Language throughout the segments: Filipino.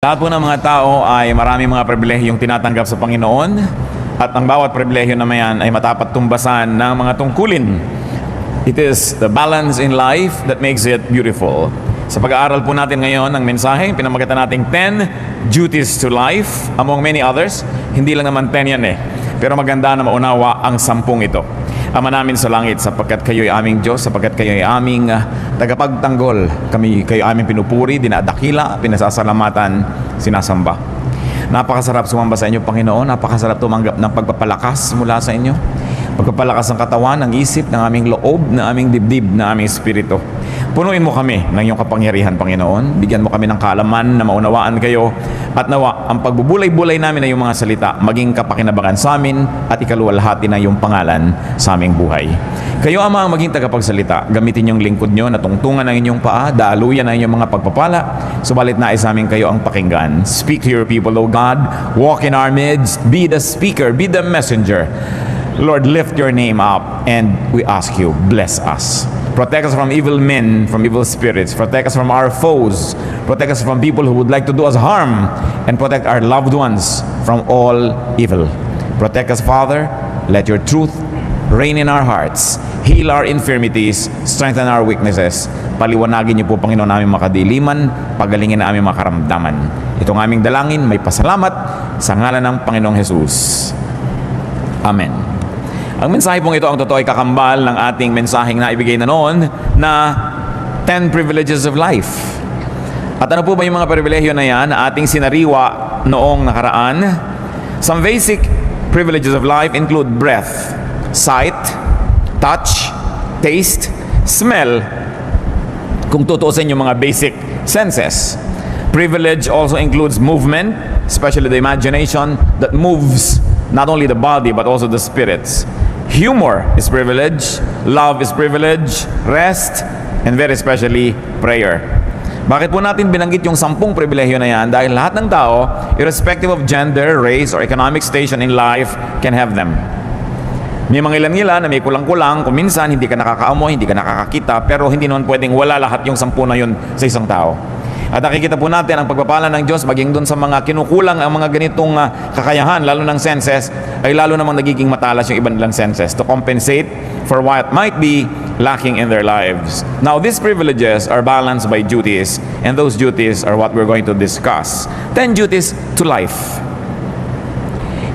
Lahat po ng mga tao ay maraming mga pribilehiyong tinatanggap sa Panginoon at ang bawat pribilehiyo na mayan ay matapat tumbasan ng mga tungkulin. It is the balance in life that makes it beautiful. Sa pag-aaral po natin ngayon ng mensahe, pinamagatan nating 10 duties to life among many others. Hindi lang naman 10 yan pero maganda na maunawa ang 10 ito. Ama namin sa langit, sapagkat kayo'y aming Diyos, sapagkat kayo'y aming tagapagtanggol. Kayo aming pinupuri, dinadakila, pinasasalamatan, sinasamba. Napakasarap sumamba sa inyo, Panginoon. Napakasarap tumanggap ng pagpapalakas mula sa inyo. Pagpapalakas ng katawan, ng isip, ng aming loob, ng aming dibdib, ng aming espiritu. Punuin mo kami ng iyong kapangyarihan, Panginoon. Bigyan mo kami ng kaalaman na maunawaan kayo. At nawa, ang pagbubulay-bulay namin ng iyong mga salita, maging kapakinabangan sa amin at ikaluwalhati ng iyong pangalan sa aming buhay. Kayo, Ama, ang maging tagapagsalita. Gamitin yung lingkod nyo na tungtungan ng inyong paa, daluyan ng inyong mga pagpapala. Subalit nais namin kayo ang pakinggan. Speak to your people, O God. Walk in our midst. Be the speaker. Be the messenger. Lord, lift your name up and we ask you, bless us. Protect us from evil men, from evil spirits. Protect us from our foes. Protect us from people who would like to do us harm. And protect our loved ones from all evil. Protect us, Father. Let your truth reign in our hearts. Heal our infirmities. Strengthen our weaknesses. Paliwanagin niyo po, Panginoon, aming makadiliman. Pagalingin na aming makaramdaman. Itong aming dalangin, may pasalamat sa ngalan ng Panginoong Jesus. Amen. Ang mensahe pong ito ang totoo ay kakambal ng ating mensaheng na ibigay na noon na 10 privileges of life. At ano po ba yung mga pribilehyo na yan na ating sinariwa noong nakaraan? Some basic privileges of life include breath, sight, touch, taste, smell. Kung tutuusin yung mga basic senses. Privilege also includes movement, especially the imagination that moves not only the body but also the spirits. Humor is privilege, love is privilege, rest, and very especially prayer. Bakit po natin binanggit yung 10 pribilehyo na yan? Dahil lahat ng tao, irrespective of gender, race, or economic station in life, can have them. May mga ilan-ilan na may kulang-kulang, kung minsan hindi ka nakakaamoy, hindi ka nakakakita, pero hindi naman pwedeng wala lahat yung 10 na yun sa isang tao. At nakikita po natin ang pagpapala ng Diyos maging doon sa mga kinukulang ang mga ganitong kakayahan, lalo ng senses, ay lalo namang nagiging matalas yung iba nilang senses to compensate for what might be lacking in their lives. Now, these privileges are balanced by duties, and those duties are what we're going to discuss. 10 duties to life.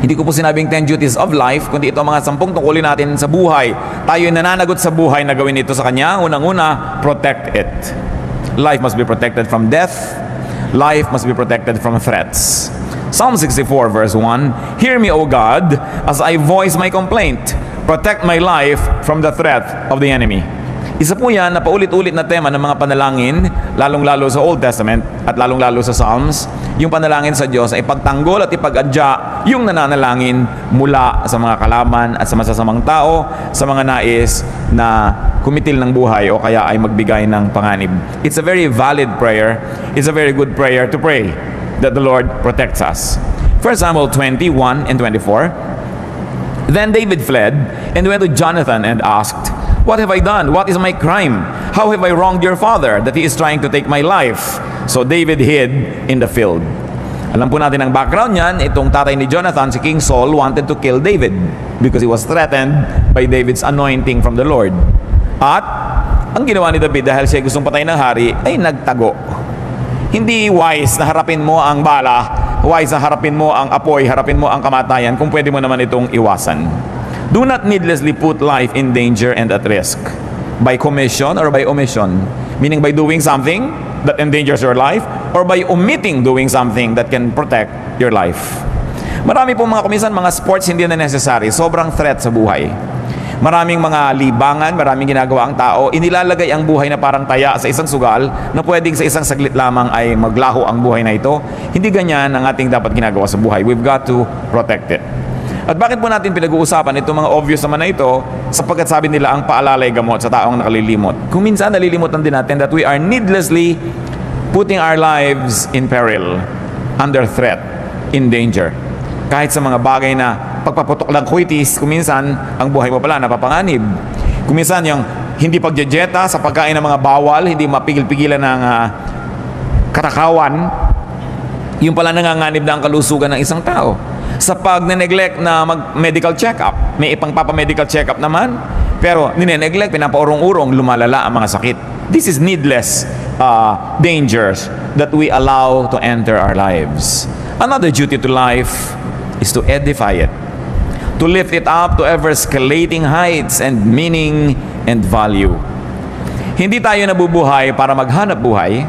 Hindi ko po sinabing 10 duties of life, kundi ito ang mga 10 tungkulin natin sa buhay. Tayo'y nananagot sa buhay na gawin ito sa Kanya. Unang-una, protect it. Life must be protected from death. Life must be protected from threats. Psalm 64 verse 1, Hear me, O God, as I voice my complaint. Protect my life from the threat of the enemy. Isa po yan na paulit-ulit na tema ng mga panalangin, lalong-lalo sa Old Testament at lalong-lalo sa Psalms. Yung panalangin sa Diyos ay ipagtanggol at ipag-adya yung nananalangin mula sa mga kalaban at sa masasamang tao, sa mga nais na kumitil ng buhay o kaya ay magbigay ng panganib. It's a very valid prayer. It's a very good prayer to pray that the Lord protects us. 1 Samuel 21 and 24, Then David fled and went to Jonathan and asked, What have I done? What is my crime? How have I wronged your father that he is trying to take my life? So David hid in the field. Alam po natin ang background niyan. Itong tatay ni Jonathan, si King Saul, wanted to kill David because he was threatened by David's anointing from the Lord. At ang ginawa ni David dahil siya gustong patayin ng hari ay nagtago. Hindi wise na harapin mo ang bala, wise na harapin mo ang apoy, harapin mo ang kamatayan kung pwede mo naman itong iwasan. Do not needlessly put life in danger and at risk by commission or by omission, meaning by doing something that endangers your life or by omitting doing something that can protect your life. Marami pong mga kuminsan, mga sports hindi na necessary, sobrang threat sa buhay. Maraming mga libangan, maraming ginagawa ang tao, inilalagay ang buhay na parang taya sa isang sugal na pwedeng sa isang saglit lamang ay maglaho ang buhay na ito. Hindi ganyan ang ating dapat ginagawa sa buhay. We've got to protect it. At bakit po natin pinag-uusapan itong mga obvious naman na ito? Sapagkat sabi nila ang paalalay gamot sa taong nakalilimot. Kung minsan nalilimutan din natin that we are needlessly putting our lives in peril, under threat, in danger. Kahit sa mga bagay na pagpaputok lang kuitis, kung minsan ang buhay mo pala napapanganib. Kung minsan yung hindi pagjejeta sa pagkain ng mga bawal, hindi mapigil-pigilan ng katakawan, Yung pala nanganganib na ang kalusugan ng isang tao. Sa pag-neglect na mag-medical check-up, may ipang-papa-medical check-up naman, pero nine-neglect, pinapaurong-urong, lumalala ang mga sakit. This is needless dangers that we allow to enter our lives. Another duty to life is to edify it, to lift it up to ever-escalating heights and meaning and value. Hindi tayo nabubuhay para maghanap buhay.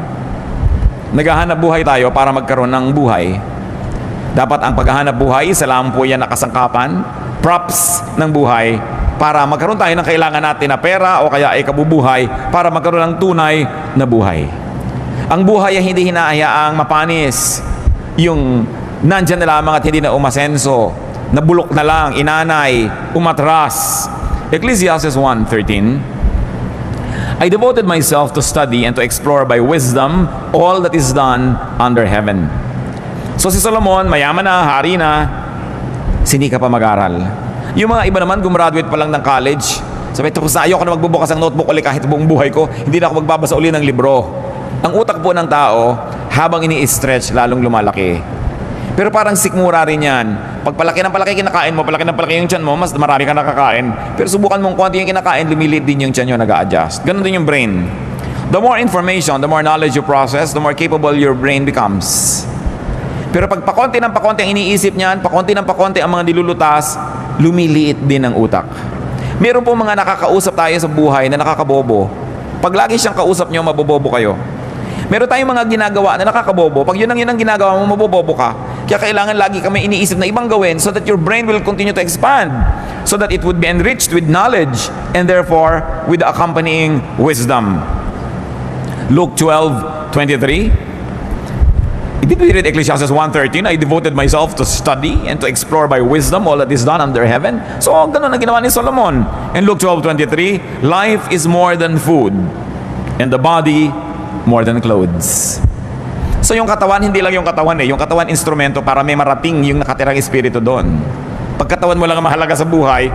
Naghahanap buhay tayo para magkaroon ng buhay. Dapat ang paghahanap buhay, sa lampo yan nakasangkapan, props ng buhay, para magkaroon tayo ng kailangan natin na pera o kaya ay kabubuhay para magkaroon ng tunay na buhay. Ang buhay ay hindi hinahayaang mapanis. Yung nandyan na lamang at hindi na umasenso, nabulok na lang, inanay, umatras. Ecclesiastes 1:13, I devoted myself to study and to explore by wisdom all that is done under heaven. So si Solomon, mayaman na, hari na, sinika pa mag-aral. Yung mga iba naman, gumraduate pa lang ng college. Sabi, tapos na, ayoko na magbubukas ng notebook ulit kahit buong buhay ko, hindi na ako magbabasa uli ng libro. Ang utak po ng tao, habang ini-stretch, lalong lumalaki. Pero parang sikmura rin yan. Pag palaki ng palaki kinakain mo, palaki ng palaki yung tiyan mo, mas marami ka nakakain. Pero subukan mong konti yung kinakain, lumiliit din yung tiyan nyo, nag-a-adjust. Ganun din yung brain. The more information, the more knowledge you process, the more capable your brain becomes. Pero pag pakonti ng pakonti ang iniisip niyan, pakonti ng pakonti ang mga nilulutas, lumiliit din ang utak. Meron po mga nakakausap tayo sa buhay na nakakabobo. Pag lagi siyang kausap nyo, mabobobo kayo. Meron tayong mga ginagawa na nakakabobo. Pag yun ang ginagawa mo, mabobobo ka. Kaya kailangan lagi kami iniisip na ibang gawin so that your brain will continue to expand, so that it would be enriched with knowledge and therefore with accompanying wisdom. Luke 12:23. Did we read Ecclesiastes 1:13? I devoted myself to study and to explore by wisdom all that is done under heaven. So, ganun ang ginawa ni Solomon. In Luke 12:23, life is more than food, and the body more than clothes. So, yung katawan, hindi lang yung katawan eh. Yung katawan, instrumento para may marating yung nakatirang espiritu doon. Pag katawan mo lang ang mahalaga sa buhay,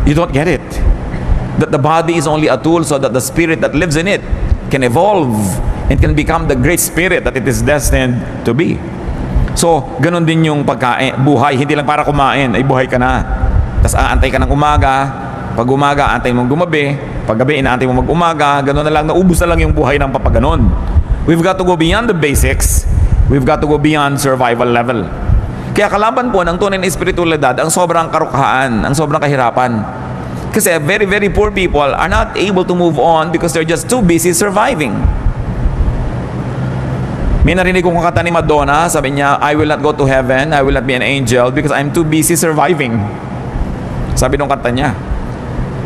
you don't get it. That the body is only a tool so that the spirit that lives in it can evolve and can become the great spirit that it is destined to be. So, ganun din yung pagkain, buhay. Hindi lang para kumain, ay buhay ka na. Tapos aantay ka ng umaga. Pag umaga, aantay mong gumabi. Pag gabi, inaantay mo mag-umaga. Ganun na lang, naubos na lang yung buhay ng papaganon. We've got to go beyond the basics. We've got to go beyond survival level. Kaya kalaban po ng tunay na espiritualidad ang sobrang karukahan, ang sobrang kahirapan. Kasi very, very poor people are not able to move on because they're just too busy surviving. May narinig kong kanta ni Madonna, sabi niya, I will not go to heaven, I will not be an angel because I'm too busy surviving. Sabi nung kanta niya.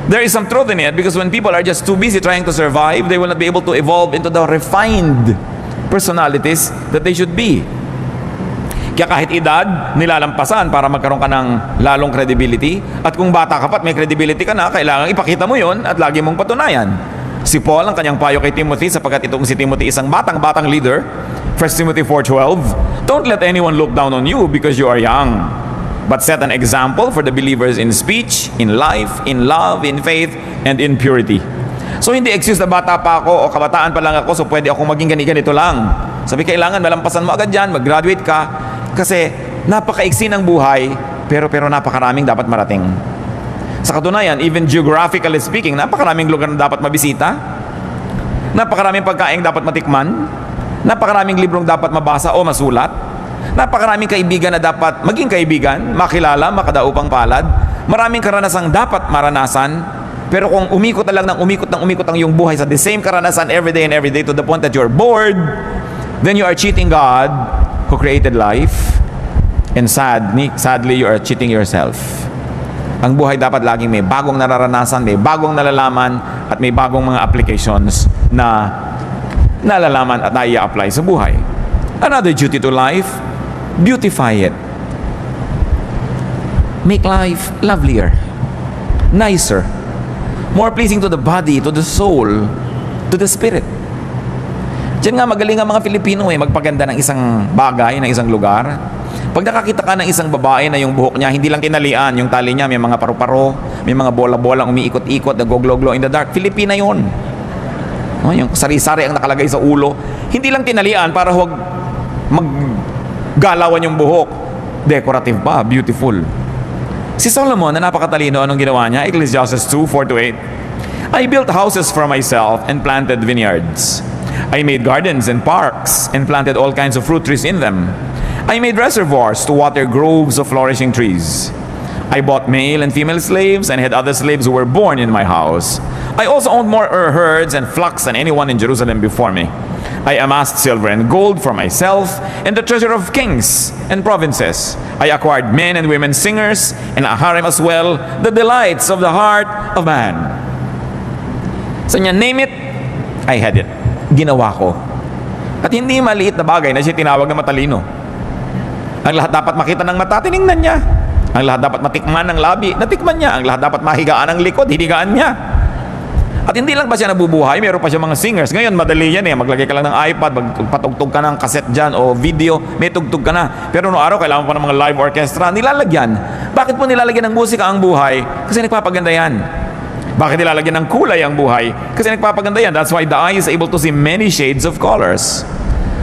There is some truth in it because when people are just too busy trying to survive, they will not be able to evolve into the refined personalities that they should be. Kaya kahit edad, nilalampasan para magkaroon ka ng lalong credibility. At kung bata ka pa at may credibility ka na, kailangan ipakita mo yon at lagi mong patunayan. Si Paul, ang kanyang payo kay Timothy, sapagkat itong si Timothy isang batang leader, 1 Timothy 4:12, don't let anyone look down on you because you are young, but set an example for the believers in speech, in life, in love, in faith, and in purity. So hindi excuse na bata pa ako o kabataan pa lang ako so pwede akong maging ganito lang. Sabi kailangan malampasan mo agad dyan, mag-graduate ka kasi napakaiksi ng buhay pero napakaraming dapat marating. Sa katunayan, even geographically speaking, napakaraming lugar na dapat mabisita, napakaraming pagkain dapat matikman, napakaraming librong dapat mabasa o masulat, napakaraming kaibigan na dapat maging kaibigan, makilala, makadaupang palad, maraming karanasang dapat maranasan. Pero kung umikot na lang ng umikot ang yung buhay sa the same karanasan every day and every day to the point that you're bored, then you are cheating God who created life, and sadly you are cheating yourself. Ang buhay dapat laging may bagong nararanasan, may bagong nalalaman, at may bagong mga applications na nalalaman at nai-apply sa buhay. Another duty to life, beautify it. Make life lovelier, nicer, more pleasing to the body, to the soul, to the spirit. Diyan nga magaling ang mga Pilipino magpaganda ng isang bagay, ng isang lugar. Pag nakakita ka ng isang babae na yung buhok niya, hindi lang tinalian, yung tali niya, may mga paru-paro, may mga bola-bola umiikot-ikot, nag-glow-glow in the dark. Filipina yun. Yung sari-sari ang nakalagay sa ulo. Hindi lang tinalian para huwag Galawan yung buhok. Decorative pa, beautiful. Si Solomon na napakatalino, anong ginawa niya? Ecclesiastes 2:4-8. I built houses for myself and planted vineyards. I made gardens and parks and planted all kinds of fruit trees in them. I made reservoirs to water groves of flourishing trees. I bought male and female slaves and had other slaves who were born in my house. I also owned more herds and flocks than anyone in Jerusalem before me. I amassed silver and gold for myself and the treasure of kings and provinces. I acquired men and women singers and a harem as well, the delights of the heart of man. So niya, name it, I had it. Ginawa ko. At hindi maliit na bagay na siya tinawag na matalino. Ang lahat dapat makita ng mata, tiningnan niya. Ang lahat dapat matikman ng labi, natikman niya. Ang lahat dapat mahigaan ng likod, hinigaan niya. At hindi lang ba siya nabubuhay, meron pa siya mga singers. Ngayon, madali yan eh. Maglagay ka lang ng iPad, magpatugtog ka ng cassette dyan o video, may tugtog ka na. Pero noong araw, kailangan pa ng mga live orchestra. Nilalagyan. Bakit po nilalagyan ng musika ang buhay? Kasi nagpapaganda yan. Bakit nilalagyan ng kulay ang buhay? Kasi nagpapaganda yan. That's why the eye is able to see many shades of colors.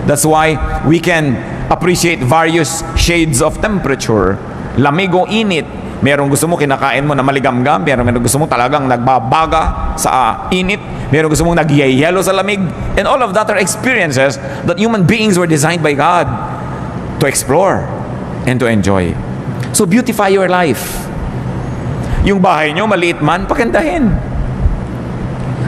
That's why we can appreciate various shades of temperature. Lamig o init. Merong gusto mo kinakain mo na maligamgam, merong gusto mo talagang nagbabaga sa init, merong gusto mong nagyayelo sa lamig. And all of that are experiences that human beings were designed by God to explore and to enjoy. So beautify your life. Yung bahay nyo, maliit man, pagandahin.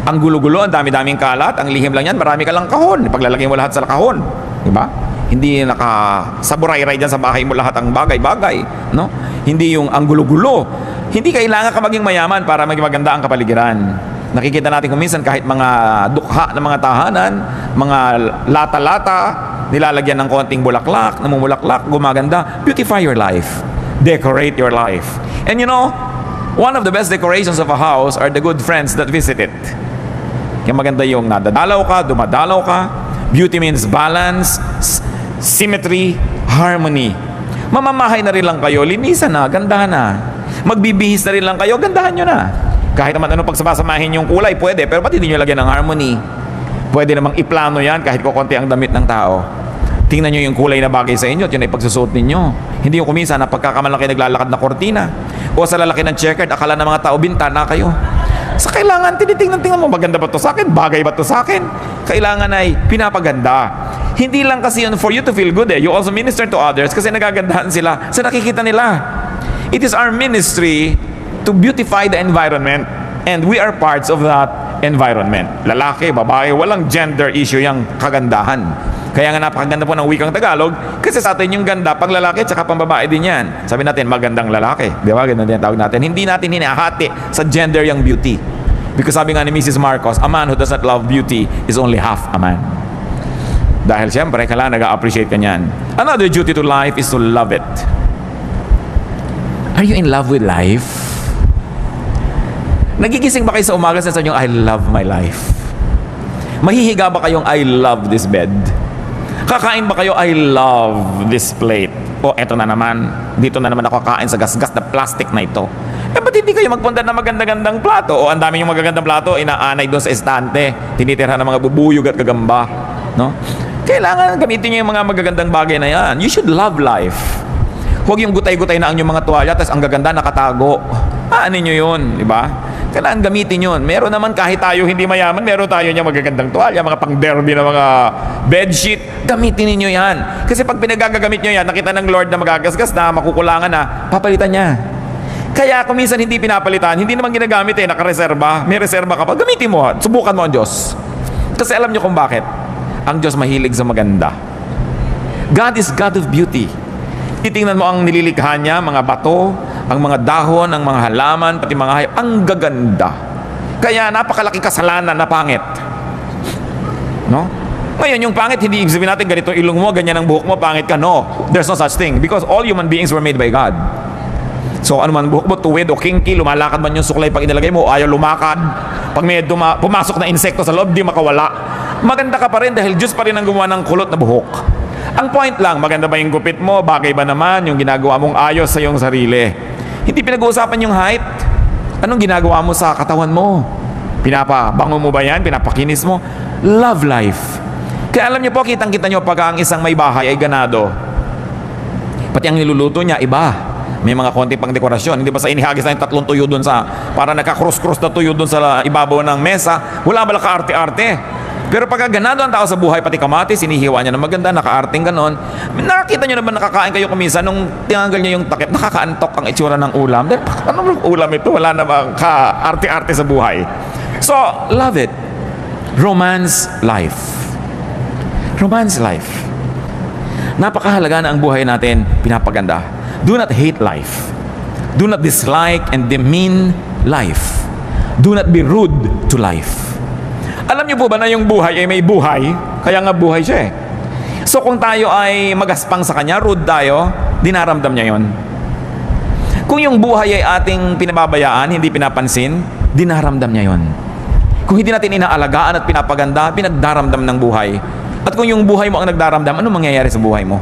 Ang gulo-gulo, ang dami-daming kalat, ang lihim lang yan, marami ka lang kahon. Paglalagay mo lahat sa kahon. Diba? Hindi nakasaburay-ray dyan sa bahay mo lahat ang bagay-bagay. No? Hindi yung ang gulo-gulo. Hindi kailangan ka maging mayaman para maging maganda ang kapaligiran. Nakikita natin kung minsan kahit mga dukha ng mga tahanan, mga lata-lata, nilalagyan ng konting bulaklak, namumulaklak, gumaganda. Beautify your life. Decorate your life. And you know, one of the best decorations of a house are the good friends that visit it. Kaya maganda yung nadadalaw ka, dumadalaw ka. Beauty means balance, symmetry, harmony. Mamamahay na rin lang kayo, linisan na, gandahan na. Magbibihis na rin lang kayo, gandahan nyo na. Kahit naman ano pagsasamahin yung kulay, pwede, pero ba't hindi nyo lagyan ng harmony? Pwede namang iplano yan kahit kukunti ang damit ng tao. Tingnan nyo yung kulay na bagay sa inyo at yun ay pagsusuot ninyo. Hindi yung kuminsan na pagkakamalaki naglalakad na kortina o sa lalaki ng checkered, akala ng mga tao bintana kayo. Sa kailangan, tinitingnan mo, maganda ba to sa akin? Bagay ba to sa akin? Kailangan ay pinapaganda. Hindi lang kasi yun for you to feel good eh. You also minister to others kasi nagagandahan sila sa nakikita nila. It is our ministry to beautify the environment and we are parts of that environment. Lalaki, babae, walang gender issue yung kagandahan. Kaya nga napakaganda po ng wikang Tagalog kasi sa atin yung ganda pang lalaki at pang babae din yan. Sabi natin, magandang lalaki. Di ba? Ganun din tawag natin. Hindi natin hinahati sa gender yung beauty. Because sabi nga ni Mrs. Marcos, a man who does not love beauty is only half a man. Dahil siyempre, kailangan nag-appreciate ka niyan. Another duty to life is to love it. Are you in love with life? Nagigising ba kayo sa umaga sa sabi nyo, I love my life? Mahihiga ba kayong I love this bed? Kakain ba kayo, I love this plate? O eto na naman, dito na naman ako kakain sa gasgas na plastic na ito. Eh ba't hindi kayo magpunta ng maganda-gandang plato? O ang dami yung magagandang plato, inaanay doon sa estante, tinitirhan ng mga bubuyog at gagamba. No? Kailangan gamitin nyo yung mga magagandang bagay na yan. You should love life. Huwag yung gutay-gutay na ang yung mga tuwalya, tapos ang gaganda nakatago. Ano nyo yun, di ba? Kailangan gamitin yun. Meron naman kahit tayo hindi mayaman, meron tayo niya magagandang tuwalya, mga pang-derby na mga bedsheet. Gamitin niyo yan. Kasi pag pinagagamit nyo yan, nakita ng Lord na magagasgas na, makukulangan na, papalitan niya. Kaya kung minsan hindi pinapalitan, hindi naman ginagamit eh, nakareserba. May reserba ka pa, gamitin mo. Subukan mo ang Diyos. Kasi alam nyo kung bakit. Ang Diyos mahilig sa maganda. God is God of beauty. Titingnan mo ang nililikha niya, mga bato, ang mga dahon, ang mga halaman, pati mga hayop, ang gaganda. Kaya napakalaki kasalanan na pangit. No? Ngayon, yung pangit, hindi ibig sabihin natin ganito ilong mo, ganyan ang buhok mo, pangit ka. No, there's no such thing. Because all human beings were made by God. So, ano man buhok mo, tuwid o kinky, lumalakad man yung suklay pag inilagay mo, o ayaw lumakad. Pag may pumasok na insekto sa loob, di makawala. Maganda ka pa rin dahil Diyos pa rin ang gumawa ng kulot na buhok. Ang point lang, maganda ba yung gupit mo? Bagay ba naman yung ginagawa mong ayos sa iyong sarili? Hindi pinag-uusapan yung height. Anong ginagawa mo sa katawan mo? Pinapabango mo ba yan? Pinapakinis mo? Love life. Kaya alam niyo po, kitang-kita niyo pag ang isang may bahay ay ganado. Pati ang niluluto niya, iba. May mga konti pang dekorasyon. Hindi ba sa inihagis na yung 3 tuyo doon sa, para naka-cross-cross na tuyo doon sa ibabaw ng mesa, wala ba ka-arte-arte? Pero pagka ganado ang tao sa buhay, pati kamatis, sinihiwa niya na maganda, naka-arting ganon. Nakakita niyo naman nakakain kayo kumisa nung tinanggal niya yung takip, nakakaantok ang itsura ng ulam. Dahil, ano ulam ito? Wala na bang ka-arte-arte sa buhay? So, love it. Romance life. Romance life. Napakahalaga na ang buhay natin pinapaganda. Do not hate life. Do not dislike and demean life. Do not be rude to life. Alam niyo po ba na yung buhay ay may buhay? Kaya nga buhay siya eh. So kung tayo ay magaspang sa kanya, rude tayo, dinaramdam niya yon. Kung yung buhay ay ating pinababayaan, hindi pinapansin, dinaramdam niya yon. Kung hindi natin inaalagaan at pinapaganda, pinagdaramdam ng buhay. At kung yung buhay mo ang nagdaramdam, ano mangyayari sa buhay mo?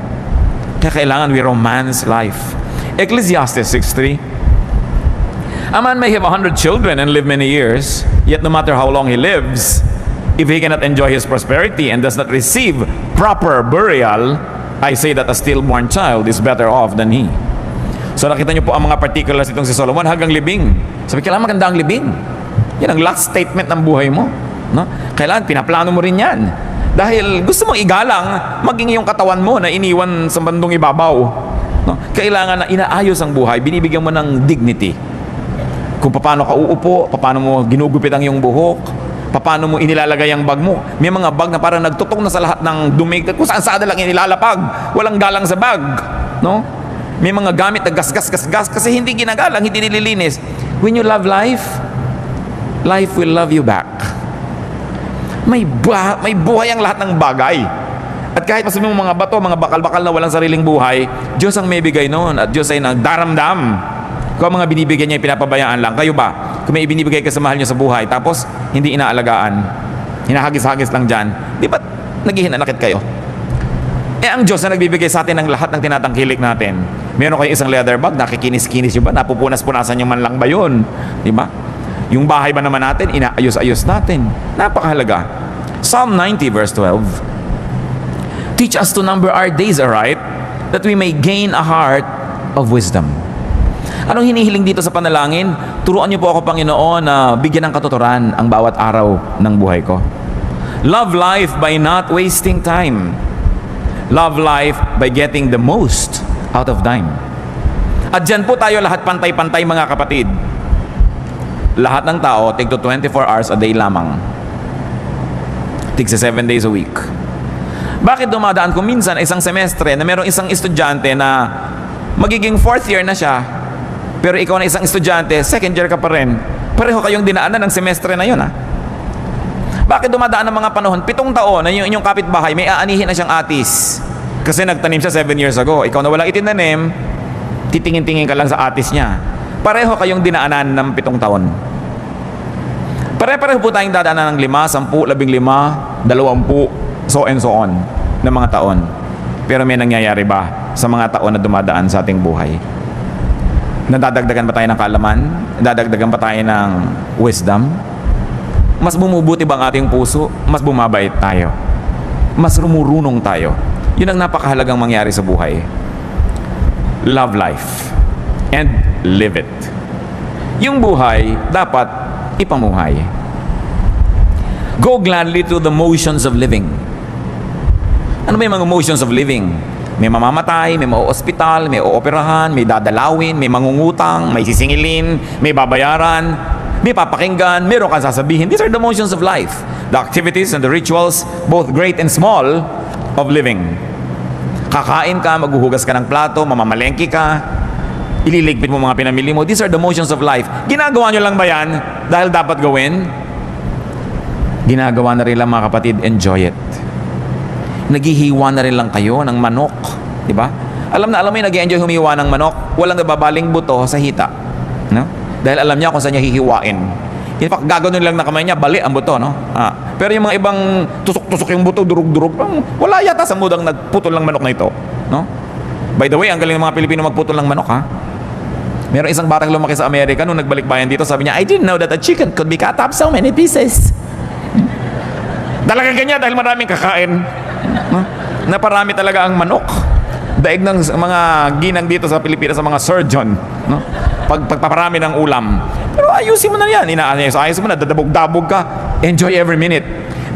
Kaya kailangan we romance life. Ecclesiastes 6:3. A man may have 100 children and live many years, yet no matter how long he lives, if he cannot enjoy his prosperity and does not receive proper burial, I say that a stillborn child is better off than he. So nakita niyo po ang mga particulars itong si Solomon hanggang libing. Sabi, kailangan maganda ang libing. Yan ang last statement ng buhay mo. No? Kailangan pinaplano mo rin yan. Dahil gusto mong igalang, maging yung katawan mo na iniwan sa bandong ibabaw. No? Kailangan na inaayos ang buhay, binibigyan mo ng dignity. Kung paano ka uupo, paano mo ginugupit ang iyong buhok, paano mo inilalagay ang bag mo. May mga bag na parang nagtutong na sa lahat ng dumi, kung saan lang inilalapag, walang galang sa bag. No? May mga gamit na gas kasi hindi ginagalang, hindi nililinis. When you love life, life will love you back. May buhay ang lahat ng bagay. At kahit pa sabihin mo mga bato, mga bakal-bakal na walang sariling buhay, Diyos ang may bigay noon at Diyos ay nagdaramdam. Kung mga binibigyan niya ay pinapabayaan lang, kayo ba? Kung may ibinibigay ka sa mahal niyo sa buhay, tapos hindi inaalagaan, hinahagis-hagis lang dyan, di ba naghihinanakit kayo? Eh ang Diyos na nagbibigay sa atin ng lahat ng tinatangkilik natin. Meron kayo isang leather bag, nakikinis-kinis yun ba? Napupunas-punasan yung man lang ba yun? Di ba? Yung bahay ba naman natin, inaayos-ayos natin. Napakahalaga. Psalm 90 verse 12. Teach us to number our days aright, that we may gain a heart of wisdom. Anong hinihiling dito sa panalangin? Turuan niyo po ako, Panginoon, na bigyan ng katuturan ang bawat araw ng buhay ko. Love life by not wasting time. Love life by getting the most out of time. At dyan po tayo lahat pantay-pantay, mga kapatid. Lahat ng tao, tig to 24 hours a day lamang. Tig sa 7 days a week. Bakit dumadaan ko minsan isang semestre na merong isang estudyante na magiging 4th year na siya, pero ikaw na isang estudyante, 2nd year ka pa rin. Pareho kayong dinaanan ng semestre na yun, ha? Bakit dumadaan ng mga panahon, 7 taon na yung inyong kapitbahay, may aanihin na siyang atis. Kasi nagtanim siya 7 years ago. Ikaw na walang itinanim, titingin-tingin ka lang sa atis niya. Pareho kayong dinaanan ng 7 taon. Pare-pareho po tayong dadaanan ng 5, 10, 15, 20, so and so on, ng mga taon. Pero may nangyayari ba sa mga taon na dumadaan sa ating buhay? Nadadagdagan ba tayo ng kaalaman? Nadadagdagan ba tayo ng wisdom? Mas bumubuti ba ang ating puso? Mas bumabait tayo? Mas rumurunong tayo? Yun ang napakahalagang mangyari sa buhay. Love life and live it. Yung buhay dapat ipamuhay. Go gladly through the motions of living. Ano ba yung mga motions of living? May mamamatay, may ma-ospital, may ooperahan, may dadalawin, may mangungutang, may sisingilin, may babayaran, may papakinggan, meron kang sasabihin. These are the motions of life. The activities and the rituals, both great and small, of living. Kakain ka, maghuhugas ka ng plato, mamamalengke ka, ililigpit mo mga pinamili mo. These are the motions of life. Ginagawa nyo lang ba yan dahil dapat gawin? Ginagawa na rin lang, mga kapatid, enjoy it. Naghihiwa na rin lang kayo ng manok, di ba? Alam mo yung nag-enjoy humiwa ng manok, walang nababaling buto sa hita, no? Dahil alam niya kung saan niya hihiwain. In fact, gagawin lang na kamay niya, bali ang buto, no? Pero yung mga ibang tusok-tusok yung buto, durug-durug, wala yata sa mudang nagputol ng manok na ito, no? By the way, ang galing ng mga Pilipino magputol ng manok, ha? Meron isang batang lumaki sa Amerika, nung nagbalik bayan dito, sabi niya, I didn't know that a chicken could be cut up so many pieces. Talagang ganyan dahil maraming kakain. No? Naparami talaga ang manok. daig ng mga ginang dito sa Pilipinas sa mga surgeon, no? Pagpaparami ng ulam. Pero ayusin mo na yan. Ayusin mo na, dadabog-dabog ka. Enjoy every minute.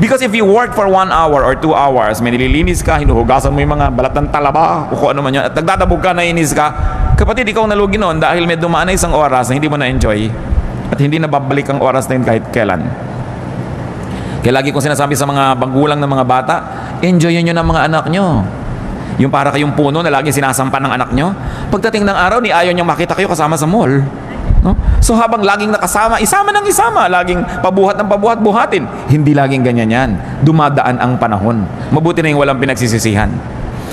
Because if you work for 1 hour or 2 hours, may nililinis ka, hinuhugasan mo yung mga balat ng talaba, o kung ano man yun, at nagdadabog ka, nainis ka, kapatid, ikaw nalugi nun dahil may dumaan na isang oras na hindi mo na-enjoy at hindi na babalik ang oras na yun kahit kailan. Kaya lagi kong sinasabi sa mga magulang ng mga bata, enjoyin nyo ng mga anak nyo. Yung para kayong puno na lagi sinasampan ng anak nyo. Pagdating ng araw, ni ayaw niyang makita kayo kasama sa mall. No? So habang laging nakasama, isama ng isama, laging pabuhat ng pabuhat, buhatin. Hindi laging ganyan yan. Dumadaan ang panahon. Mabuti na yung walang pinagsisisihan.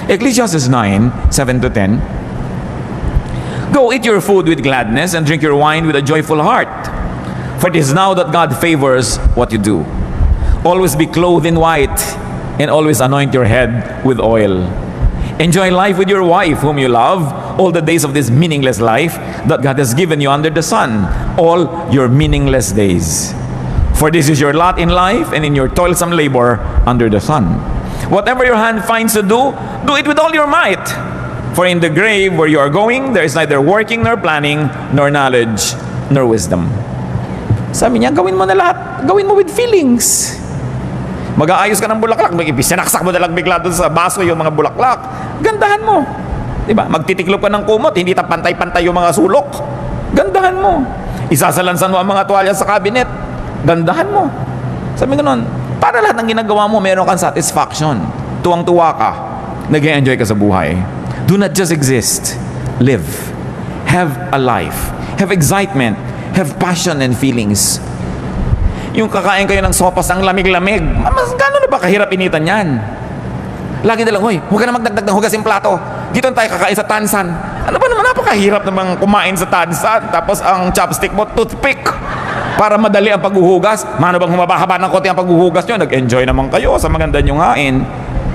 Ecclesiastes 9:7-10. Go eat your food with gladness and drink your wine with a joyful heart. For it is now that God favors what you do. Always be clothed in white and always anoint your head with oil. Enjoy life with your wife whom you love all the days of this meaningless life that God has given you under the sun, all your meaningless days. For this is your lot in life and in your toilsome labor under the sun. Whatever your hand finds to do, do it with all your might. For in the grave where you are going, there is neither working nor planning, nor knowledge, nor wisdom. Sabi niya, gawin mo na lahat. Gawin mo with feelings. Mag-aayos ka ng bulaklak, sinaksak mo na lang bigla doon sa baso yung mga bulaklak. Gandahan mo. Diba? Magtitiklop ka ng kumot, hindi pantay-pantay yung mga sulok. Gandahan mo. Isasalansan mo ang mga tuwalya sa cabinet. Gandahan mo. Sabi ko noon, para lahat ng ginagawa mo, meron kang satisfaction. Tuwang-tuwa ka. Nag-enjoy ka sa buhay. Do not just exist. Live. Have a life. Have excitement. Have passion and feelings. Yung kakain kayo ng sopas ang lamig-lamig, mas gano'n na ba kahirap initan yan? Lagi na lang, hoy, huwag ka na magdagdag ng hugas yung plato. Dito tayo kakain sa tansan. Ano ba naman, napakahirap namang kumain sa tansan, tapos ang chopstick mo, toothpick. Para madali ang paghuhugas. Mano bang humaba-haba ng konti ang paghuhugas nyo? Nag-enjoy naman kayo sa maganda nyong hain.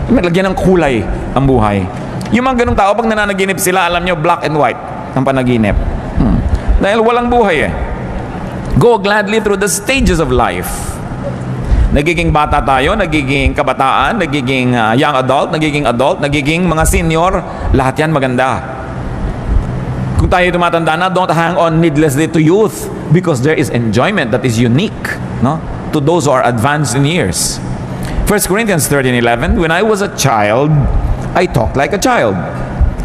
Lagyan ng kulay ang buhay. Yung mga ganung tao, pag nananaginip sila, alam nyo, black and white ang panaginip. Dahil walang buhay eh. Go gladly through the stages of life. Nagiging bata tayo, nagiging kabataan, nagiging young adult, nagiging mga senior, lahat yan maganda. Kung tayo tumatanda na, don't hang on needlessly to youth because there is enjoyment that is unique, no, to those who are advanced in years. 1 Corinthians 13:11, when I was a child, I talked like a child.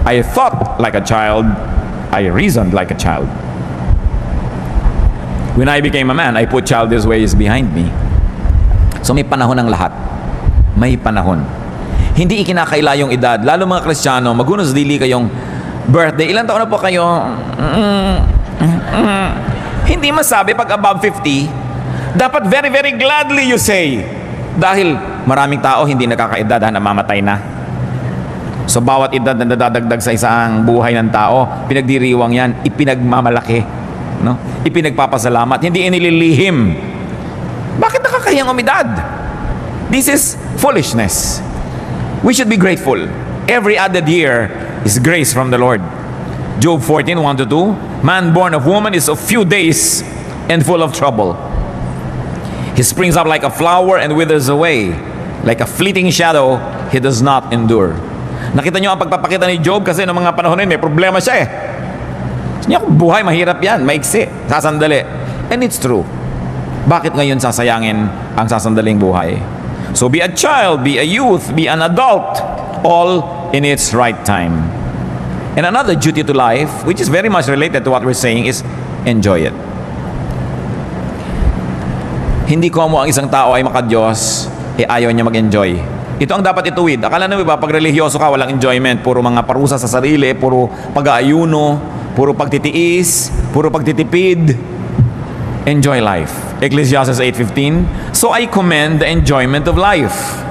I thought like a child. I reasoned like a child. When I became a man, I put childish ways behind me. So may panahon ng lahat. May panahon. Hindi ikinakaila yung edad. Lalo mga Kristiyano, magunos dili kayong birthday. Ilan taon na po kayo? Hindi masabi pag above 50. Dapat very, very gladly you say. Dahil maraming tao hindi nakakaedad na mamatay na. So bawat edad na nadadagdag sa isang buhay ng tao, pinagdiriwang yan, ipinagmamalaki. No? Ipinagpapasalamat, hindi inililihim. Bakit nakakahiyang umidad? This is foolishness. We should be grateful. Every added year is grace from the Lord. Job 14:1-2, man born of woman is of few days and full of trouble. He springs up like a flower and withers away. Like a fleeting shadow, he does not endure. Nakita nyo ang pagpapakita ni Job kasi noong mga panahon may problema siya eh. Niya, buhay mahirap yan, maiksi, sasandali. And it's true. Bakit ngayon sasayangin ang sasandaling buhay? So be a child, be a youth, be an adult, all in its right time. And another duty to life, which is very much related to what we're saying, is enjoy it. Hindi ko mo ang isang tao ay makadiyos, ayaw niya mag-enjoy. Ito ang dapat ituwid. Akala nyo ba, pag religyoso ka, walang enjoyment, puro mga parusa sa sarili, puro pag-aayuno, puro pagtitiis, puro pagtitipid. Enjoy life. Ecclesiastes 8:15, so I commend the enjoyment of life.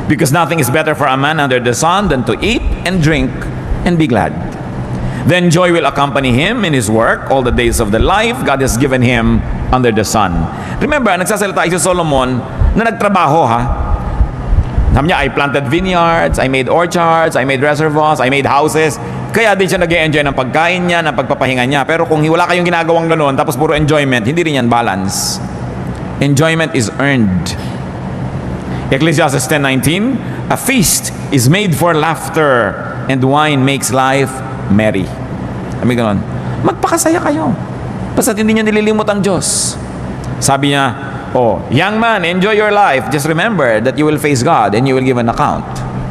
Because nothing is better for a man under the sun than to eat and drink and be glad. Then joy will accompany him in his work all the days of the life God has given him under the sun. Remember, nagsasalita si Solomon na nagtrabaho ha. Sabi niya, I planted vineyards, I made orchards, I made reservoirs, I made houses. Kaya din siya nag-e-enjoy ng pagkain niya, ng pagpapahinga niya. Pero kung wala kayong ginagawang ganoon, tapos puro enjoyment, hindi rin yan balance. Enjoyment is earned. Ecclesiastes 10:19, a feast is made for laughter, and wine makes life merry. Sabi ganon, magpakasaya kayo. Basta hindi nyo nililimot ang Diyos. Sabi niya, oh, young man, enjoy your life. Just remember that you will face God and you will give an account.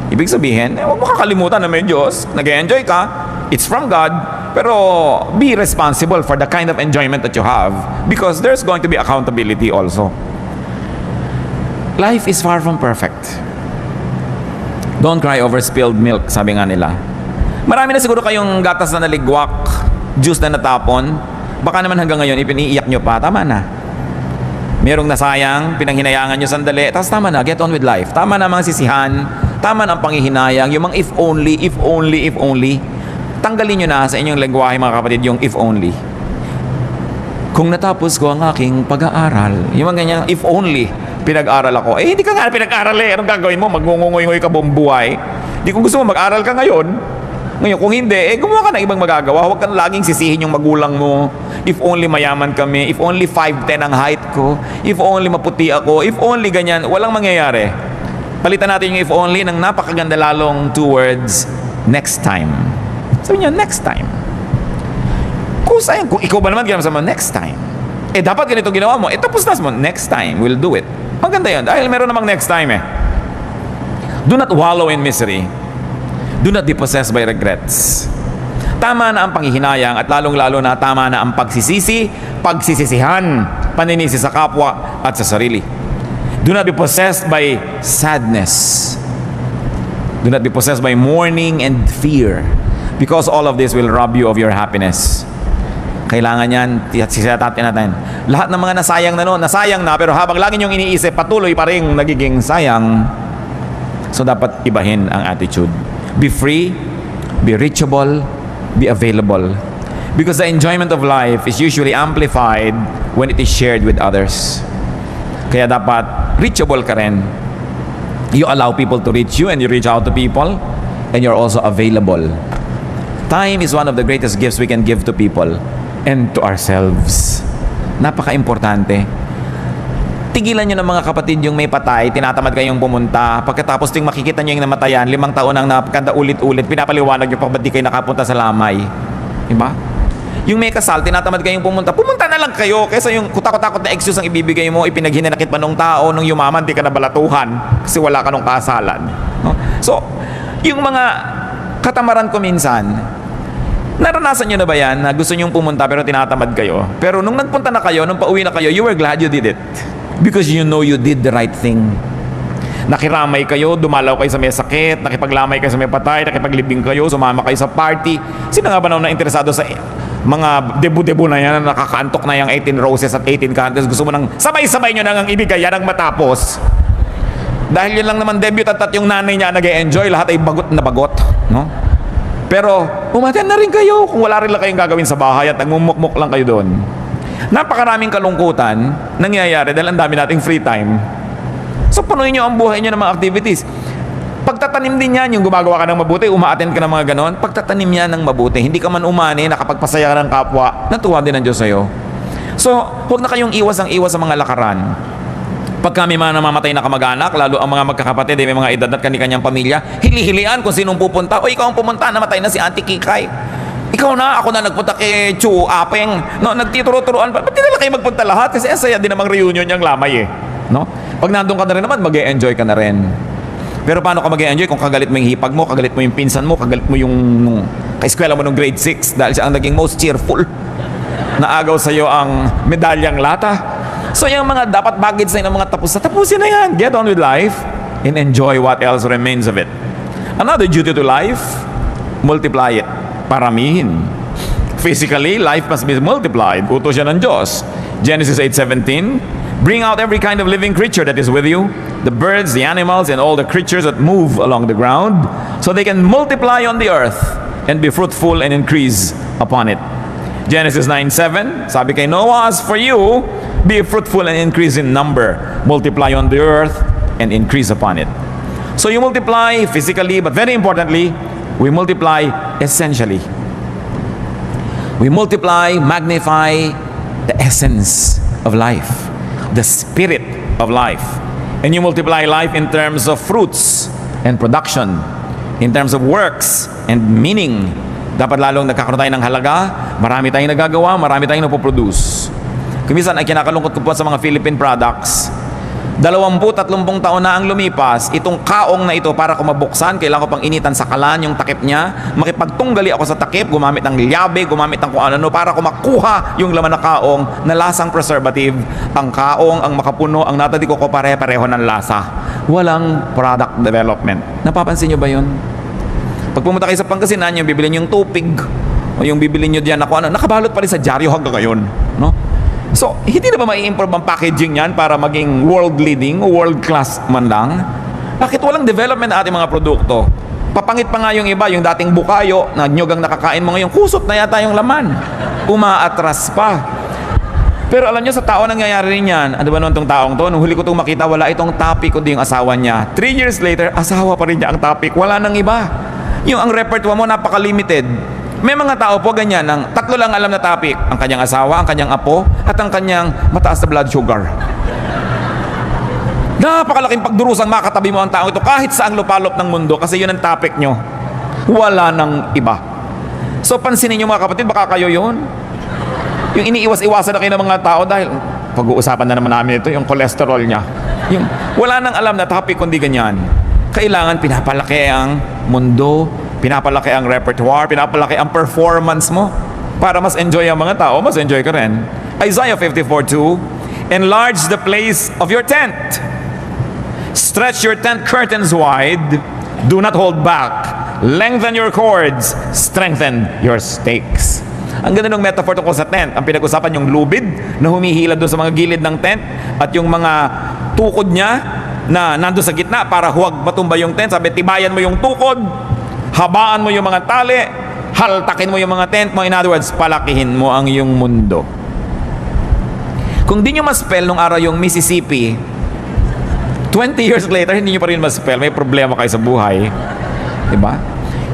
Ibig sabihin, huwag mo kakalimutan na may Diyos. Nag-enjoy ka. It's from God. Pero be responsible for the kind of enjoyment that you have because there's going to be accountability also. Life is far from perfect. Don't cry over spilled milk, sabi nga nila. Marami na siguro kayong gatas na naligwak, juice na natapon. Baka naman hanggang ngayon, ipiniiyak nyo pa. Tama na. Merong nasayang, pinanghinayangan nyo sandali, tapos tama na, get on with life. Tama na mga sisihan, tama na ang panghihinayang, yung mga if only, if only, if only. Tanggalin nyo na sa inyong lengguwahe mga kapatid yung if only. Kung natapos ko ang aking pag-aaral, yung mga ganyan, if only, pinag-aral ako. Eh, hindi ka nga pinag-aral eh. Anong gagawin mo? Magngungungoy-ngoy ka buong buhay. Hindi kung gusto mo, mag-aral ka ngayon. Ngayon, kung hindi, eh, gumawa ka ng ibang magagawa. Huwag kang laging sisihin yung magulang mo. If only mayaman kami. If only 5'10" ang height ko. If only maputi ako. If only ganyan. Walang mangyayari. Palitan natin yung if only ng napakaganda lalong 2 words, next time. Sabi niya, next time. Kung saan, kung ikaw ba naman ginawa sa mga next time. Eh, dapat ganito ginawa mo. Eh, tapos na mo, next time, we'll do it. Maganda yun. Dahil meron namang next time eh. Do not wallow in misery. Do not be possessed by regrets. Tama na ang panghihinayang at lalong-lalo na tama na ang pagsisisi, pagsisisihan, paninisi sa kapwa at sa sarili. Do not be possessed by sadness. Do not be possessed by mourning and fear because all of this will rob you of your happiness. Kailangan yan, sisatatin natin. Lahat ng mga nasayang na noon, nasayang na, pero habang lagi niyong iniisip, patuloy pa rin nagiging sayang. So dapat ibahin ang attitude. Be free, be reachable, be available. Because the enjoyment of life is usually amplified when it is shared with others. Kaya dapat reachable ka rin. You allow people to reach you and you reach out to people and you're also available. Time is one of the greatest gifts we can give to people and to ourselves. Napaka-importante. Tigilan nyo ng mga kapatid yung may patay, tinatamad kayong pumunta. Pagkatapos ting makikita nyo yung namatayan, 5 taon ang napaganda ulit-ulit, pinapaliwanag nyo pa ba't di kayo nakapunta sa lamay. Diba? Yung may kasal, tinatamad kayong pumunta, pumunta na lang kayo kaysa yung kutakot-takot na excuse ang ibibigay mo, ipinaghinanakit pa nung tao, nung yumaman, di ka nabalatuhan kasi wala ka nung kasalan. No? So, yung mga katamaran ko minsan, naranasan nyo na ba yan na gusto nyong pumunta pero tinatamad kayo? Pero nung nagpunta na kayo, nung pauwi na kayo, you were glad you did it. Because you know you did the right thing. Nakiramay kayo, dumalaw kayo sa may sakit, nakipaglamay kayo sa may patay, nakipaglibing kayo, sumama kayo sa party. Sino nga ba na interesado sa mga debu-debu na yan, nakakaantok na yung 18 roses at 18 candles, gusto mo nang sabay-sabay nyo nang ibigay yan ang matapos. Dahil yun lang naman debut at yung nanay niya nag-e-enjoy, lahat ay bagot na bagot. No? Pero, umaten na rin kayo kung wala rin lang kayong gagawin sa bahay at nagmumukmuk lang kayo doon. Napakaraming kalungkutan nangyayari dahil ang dami nating free time. So, punuin nyo ang buhay nyo ng mga activities. Pagtatanim din yan, yung gumagawa ka ng mabuti, umaattend ka ng mga ganon, pagtatanim yan ng mabuti. Hindi ka man umani, nakapagpasaya ka ng kapwa, natuwa din ang Diyos sa'yo. So, huwag na kayong iwas sa mga lakaran. Pag kami mga namamatay na kamag-anak, lalo ang mga magkakapatid, may mga edad at kani-kanyang pamilya, hili-hilian kung sinong pupunta. O ikaw ang pumunta, namatay na si Auntie Kikay. Ikaw na, ako na nagpunta kay Chu Apeng. No, nagtituro-turuan pa. Ba't di na kayo magpunta lahat? Kasi saya din namang reunion niyang lamay eh. No? Pag nandun ka na rin naman, mag-e-enjoy ka na rin. Pero paano ka mag-e-enjoy kung kagalit mo yung hipag mo, kagalit mo yung pinsan mo, kagalit mo yung kaeskwela mo nung grade 6 dahil siya ang naging most cheerful. Naagaw sa'yo ang medalyang lata. So yung mga dapat baggage na yung mga tapos na, tapusin na yan. Get on with life and enjoy what else remains of it. Another duty to life, multiply it. Paramihin. Physically, life must be multiplied. Utos yan ng Diyos. Genesis 8:17, bring out every kind of living creature that is with you, the birds, the animals, and all the creatures that move along the ground, so they can multiply on the earth and be fruitful and increase upon it. Genesis 9:7, sabi kay Noah, as for you, be fruitful and increase in number, multiply on the earth and increase upon it. So you multiply physically, but very importantly, we multiply essentially. We multiply, magnify the essence of life, the spirit of life. And you multiply life in terms of fruits and production. In terms of works and meaning, dapat lalong nagkakaroon tayo ng halaga, marami tayong nagagawa, marami tayong napoproduce. Kumisan ay kinakalungkot ko po sa mga Philippine products. 20-30 taon na ang lumipas, itong kaong na ito para ko mabuksan, kailangan ko pang initan sa kalan yung takip niya, makipagtunggali ako sa takip, gumamit ng liyabe, gumamit ng kung ano para ko makuha yung laman na kaong na lasang preservative. Ang kaong, ang makapuno, ang natadiko ko pare-pareho ng lasa. Walang product development. Napapansin nyo ba yun? Pag pumunta kayo sa Pangasinan, yung bibili nyo yung tupig, o yung bibili nyo diyan ako, nakabalot pa rin sa dyaryo hanggang ngayon. No? So, hindi na ba mai-improve ang packaging yan para maging world-leading o world-class man lang? Bakit walang development na ating mga produkto? Papangit pa nga yung iba, yung dating bukayo, na nyog ang nakakain mo ngayon, kusot na yata yung laman. Umaatras pa. Pero alam nyo, sa tao nangyayari rin yan. Ano ba naman itong taong to? Nung huli ko itong makita, wala itong topic, kundi yung asawa niya. 3 years later, asawa pa rin niya ang topic. Wala nang iba. Yung ang repertoire mo, napaka-limited. May mga tao po ganyan, ng 3 lang alam na topic. Ang kanyang asawa, ang kanyang apo, at ang kanyang mataas na blood sugar. Napakalaking pagdurusang makatabi mo ang tao ito kahit saang lupalop ng mundo kasi yun ang topic nyo. Wala nang iba. So pansinin nyo mga kapatid, baka kayo yun. Yung iniiwas-iwasan na kayo ng mga tao dahil pag-uusapan na naman namin ito, yung cholesterol niya. Yung wala nang alam na topic kundi ganyan. Kailangan pinapalaki ang mundo, pinapalaki ang repertoire, pinapalaki ang performance mo para mas enjoy ang mga tao, mas enjoy ka rin. Isaiah 54:2, enlarge the place of your tent. Stretch your tent curtains wide, do not hold back. Lengthen your cords, strengthen your stakes. Ang ganda ng metaphor tungkol sa tent. Ang pinag-usapan yung lubid na humihila doon sa mga gilid ng tent at yung mga tukod niya na nandun sa gitna para huwag matumba yung tent. Sabi, tibayan mo yung tukod, habaan mo yung mga tali, haltakin mo yung mga tent mo. In other words, palakihin mo ang iyong mundo. Kung di nyo ma-spell nung araw yung Mississippi, 20 years later, hindi nyo pa rin ma-spell. May problema kayo sa buhay. Diba?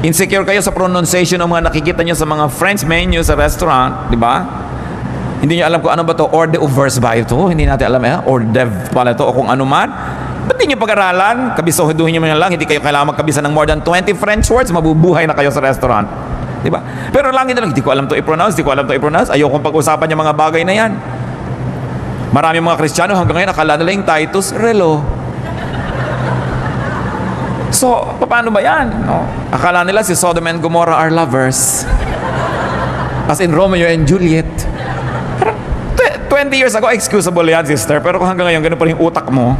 Insecure kayo sa pronunciation ng mga nakikita nyo sa mga French menu sa restaurant. Diba? Hindi nyo alam kung ano ba to, hors d'oeuvres ba ito? Hindi natin alam hors d'oeuvres pala ito o kung ano man. Ba't di nyo pag-aralan? Kabisohiduhin nyo lang, hindi kayo kailangan magkabisa ng more than 20 French words, mabubuhay na kayo sa restaurant. Diba? Pero langit na lang, hindi ko alam to i-pronounce, ayokong pag-usapan yung mga bagay na yan. Marami mga Kristiyano hanggang ngayon akala nila yung Titus Relo. So, paano ba yan? No? Akala nila si Sodom and Gomorrah are lovers. As in Romeo and Juliet. 20 years ago, excusable yan, sister. Pero kung hanggang ngayon, ganun pa rin yung utak mo,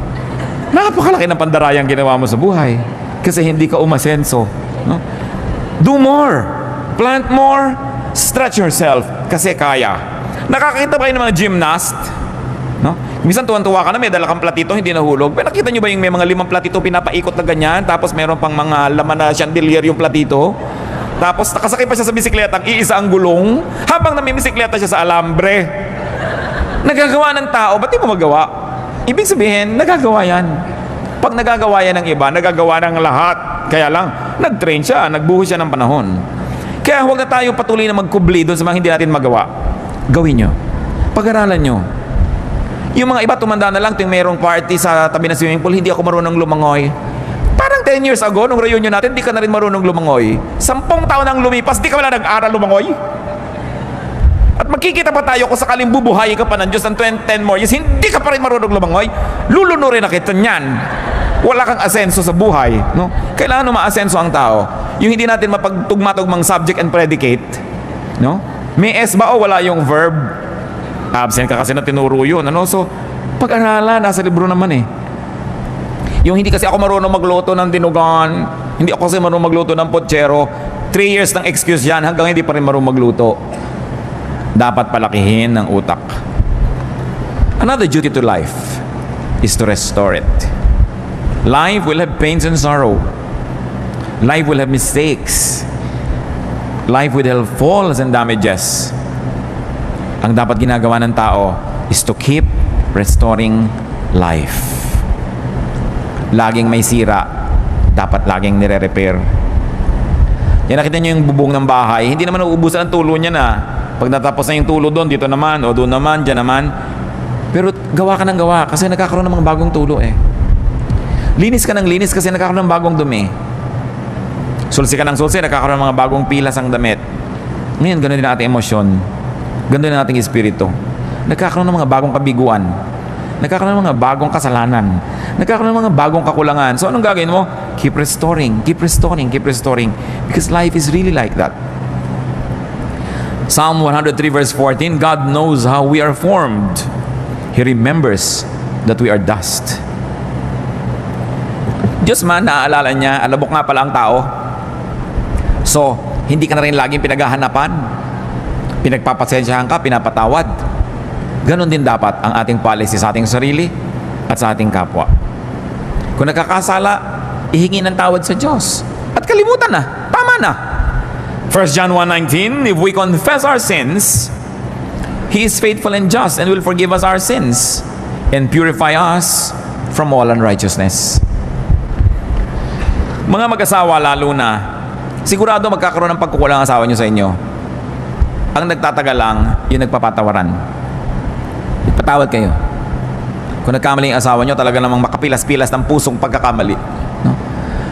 napakalaki ng pandarayang ginawa mo sa buhay. Kasi hindi ka umasenso. No? Do more. Plant more. Stretch yourself. Kasi kaya. Nakakita ba kayo ng mga gymnast? No? Minsan tuwan-tuwa ka na, may dala kang platito, hindi nahulog. Pero nakita nyo ba yung may mga 5 platito pinapaikot na ganyan, tapos meron pang mga laman na chandelier yung platito? Tapos nakasakay pa siya sa bisikleta, iisa ang gulong, habang namimisikleta siya sa alambre. Nagagawa ng tao, ba't di mo magawa? Ibig sabihin, nagagawa yan. Pag nagagawa yan ng iba, nagagawa ng lahat. Kaya lang, nag-train siya, nagbuhos siya ng panahon. Kaya huwag na tayo patuloy na magkubli doon sa mga hindi natin magawa. Gawin nyo. Pag-aralan nyo. Yung mga iba tumanda na lang, ting merong party sa tabi ng swimming pool, hindi ako marunong lumangoy. Parang 10 years ago, nung reunion natin, di ka na rin marunong lumangoy. 10 taon nang lumipas, di ka wala nag-aral lumangoy. At magkikita pa tayo kung sakaling bubuhay ka pa ng Diyos ng 10 more years, hindi ka pa rin marunong lumangoy, lulunurin na kita niyan. Wala kang asenso sa buhay. No? Kailangan umaasenso ang tao. Yung hindi natin mapagtugma-tugmang subject and predicate. No? May S ba o wala yung verb? Absent ka kasi na tinuro yun. Ano? So, pag-aralan, nasa libro naman eh. Yung hindi kasi ako marunong magluto ng dinugan, hindi ako kasi marunong magluto ng potsero, 3 years ng excuse yan, hanggang hindi pa rin marunong magluto. Dapat palakihin ng utak. Another duty to life is to restore it. Life will have pains and sorrow. Life will have mistakes. Life will have falls and damages. Ang dapat ginagawa ng tao is to keep restoring life. Laging may sira, dapat laging nire-repair. Yan, nakita nyo yung bubong ng bahay, hindi naman uubusan ang tulo niya na. Pag natapos na yung tulo doon, dito naman, o doon naman, dyan naman. Pero gawa ka ng gawa kasi nagkakaroon ng mga bagong tulo eh. Linis ka ng linis kasi nagkakaroon ng bagong dumi. Sulsi ka ng sulsi, nagkakaroon ng mga bagong pilas ang damit. Ngayon, ganoon din ang ating emosyon. Ganoon din ang ating espiritu. Nagkakaroon ng mga bagong kabiguan. Nagkakaroon ng mga bagong kasalanan. Nagkakaroon ng mga bagong kakulangan. So, anong gagawin mo? Keep restoring, keep restoring, keep restoring. Because life is really like that. Psalm 103 verse 14, God knows how we are formed. He remembers that we are dust. Diyos man, naaalala niya, alabok nga pala ang tao. So, hindi ka na rin laging pinaghahanapan. Pinagpapasensyahan ka, pinapatawad. Ganon din dapat ang ating policy sa ating sarili at sa ating kapwa. Kung nagkakasala, ihingi ng tawad sa Diyos. At kalimutan na, tama na. 1 John 1:19, if we confess our sins, He is faithful and just and will forgive us our sins and purify us from all unrighteousness. Mga mag-asawa lalo na, sigurado magkakaroon ng pagkukulang ang asawa nyo sa inyo. Ang nagtatagal lang, yung nagpapatawaran. Patawad kayo. Kung nagkamali yung asawa nyo, talaga namang makapilas-pilas ng pusong pagkakamali. No?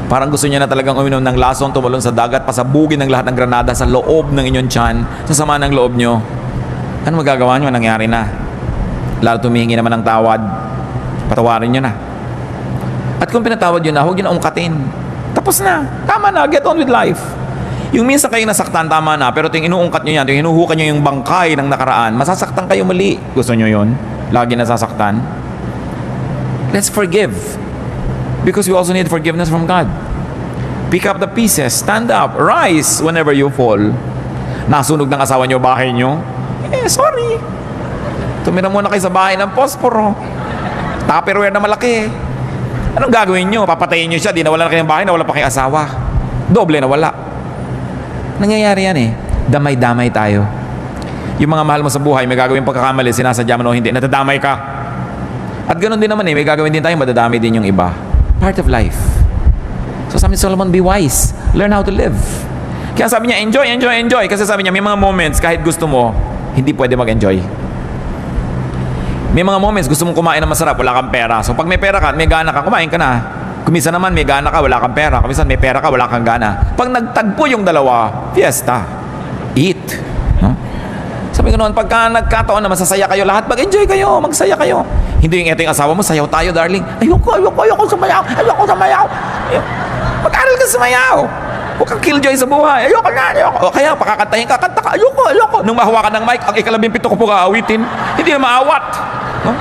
Parang gusto niya na talagang uminom ng lason, tumalon sa dagat, pasabugin ng lahat ng granada sa loob ng inyong tiyan, sa sama ng loob nyo. Ano magagawa nyo? Nangyari na. Lalo tumihingi naman ng tawad, patawarin nyo na. At kung pinatawad nyo na, huwag nyo na ungkatin. Tapos na. Tama na. Get on with life. Yung minsan kayo nasaktan, tama na. Pero yung inuungkat nyo yan, yung hinuhukan nyo yung bangkay ng nakaraan, masasaktan kayo muli. Gusto nyo yun? Lagi nasasaktan? Let's forgive. Because we also need forgiveness from God. Pick up the pieces. Stand up. Rise whenever you fall. Nasunog ng asawa nyo bahay nyo? Sorry. Tumira muna kayo sa bahay ng posporo. Tupperware na malaki. Anong gagawin nyo? Papatayin nyo siya, di nawala na kayong bahay, nawala pa kayong asawa. Doble nawala. Nangyayari yan eh. Damay-damay tayo. Yung mga mahal mo sa buhay, may gagawin pagkakamali, sinasadya mo o hindi, natadamay ka. At ganoon din naman eh, may gagawin din tayo, madadamay din yung iba. Part of life. So sabi ni Solomon, be wise. Learn how to live. Kaya sabi niya, enjoy, enjoy, enjoy. Kasi sabi niya, may mga moments, kahit gusto mo, hindi pwede mag-enjoy. May mga moments, gusto mong kumain ng masarap, wala kang pera. So pag may pera ka, may gana ka, kumain ka na. Kuminsan naman, may gana ka, wala kang pera. Kuminsan, may pera ka, wala kang gana. Pag nagtagpo yung dalawa, fiesta. Eat. No? Sabi ko noon, pagka nagkataon na masasaya kayo, lahat mag-enjoy kayo, magsaya kayo. Hindi yung eto yung asawa mo, sayaw tayo, darling. Ayoko sumayaw. Mag-aral ka sumayaw. Huwag kang killjoy sa buhay. Ayoko. O kaya, pakakantahin ka, kanta ka. Ayoko. Nung mahawakan ng mic, ang ikalabing pito ko po kaawitin. Hindi na maawat. No?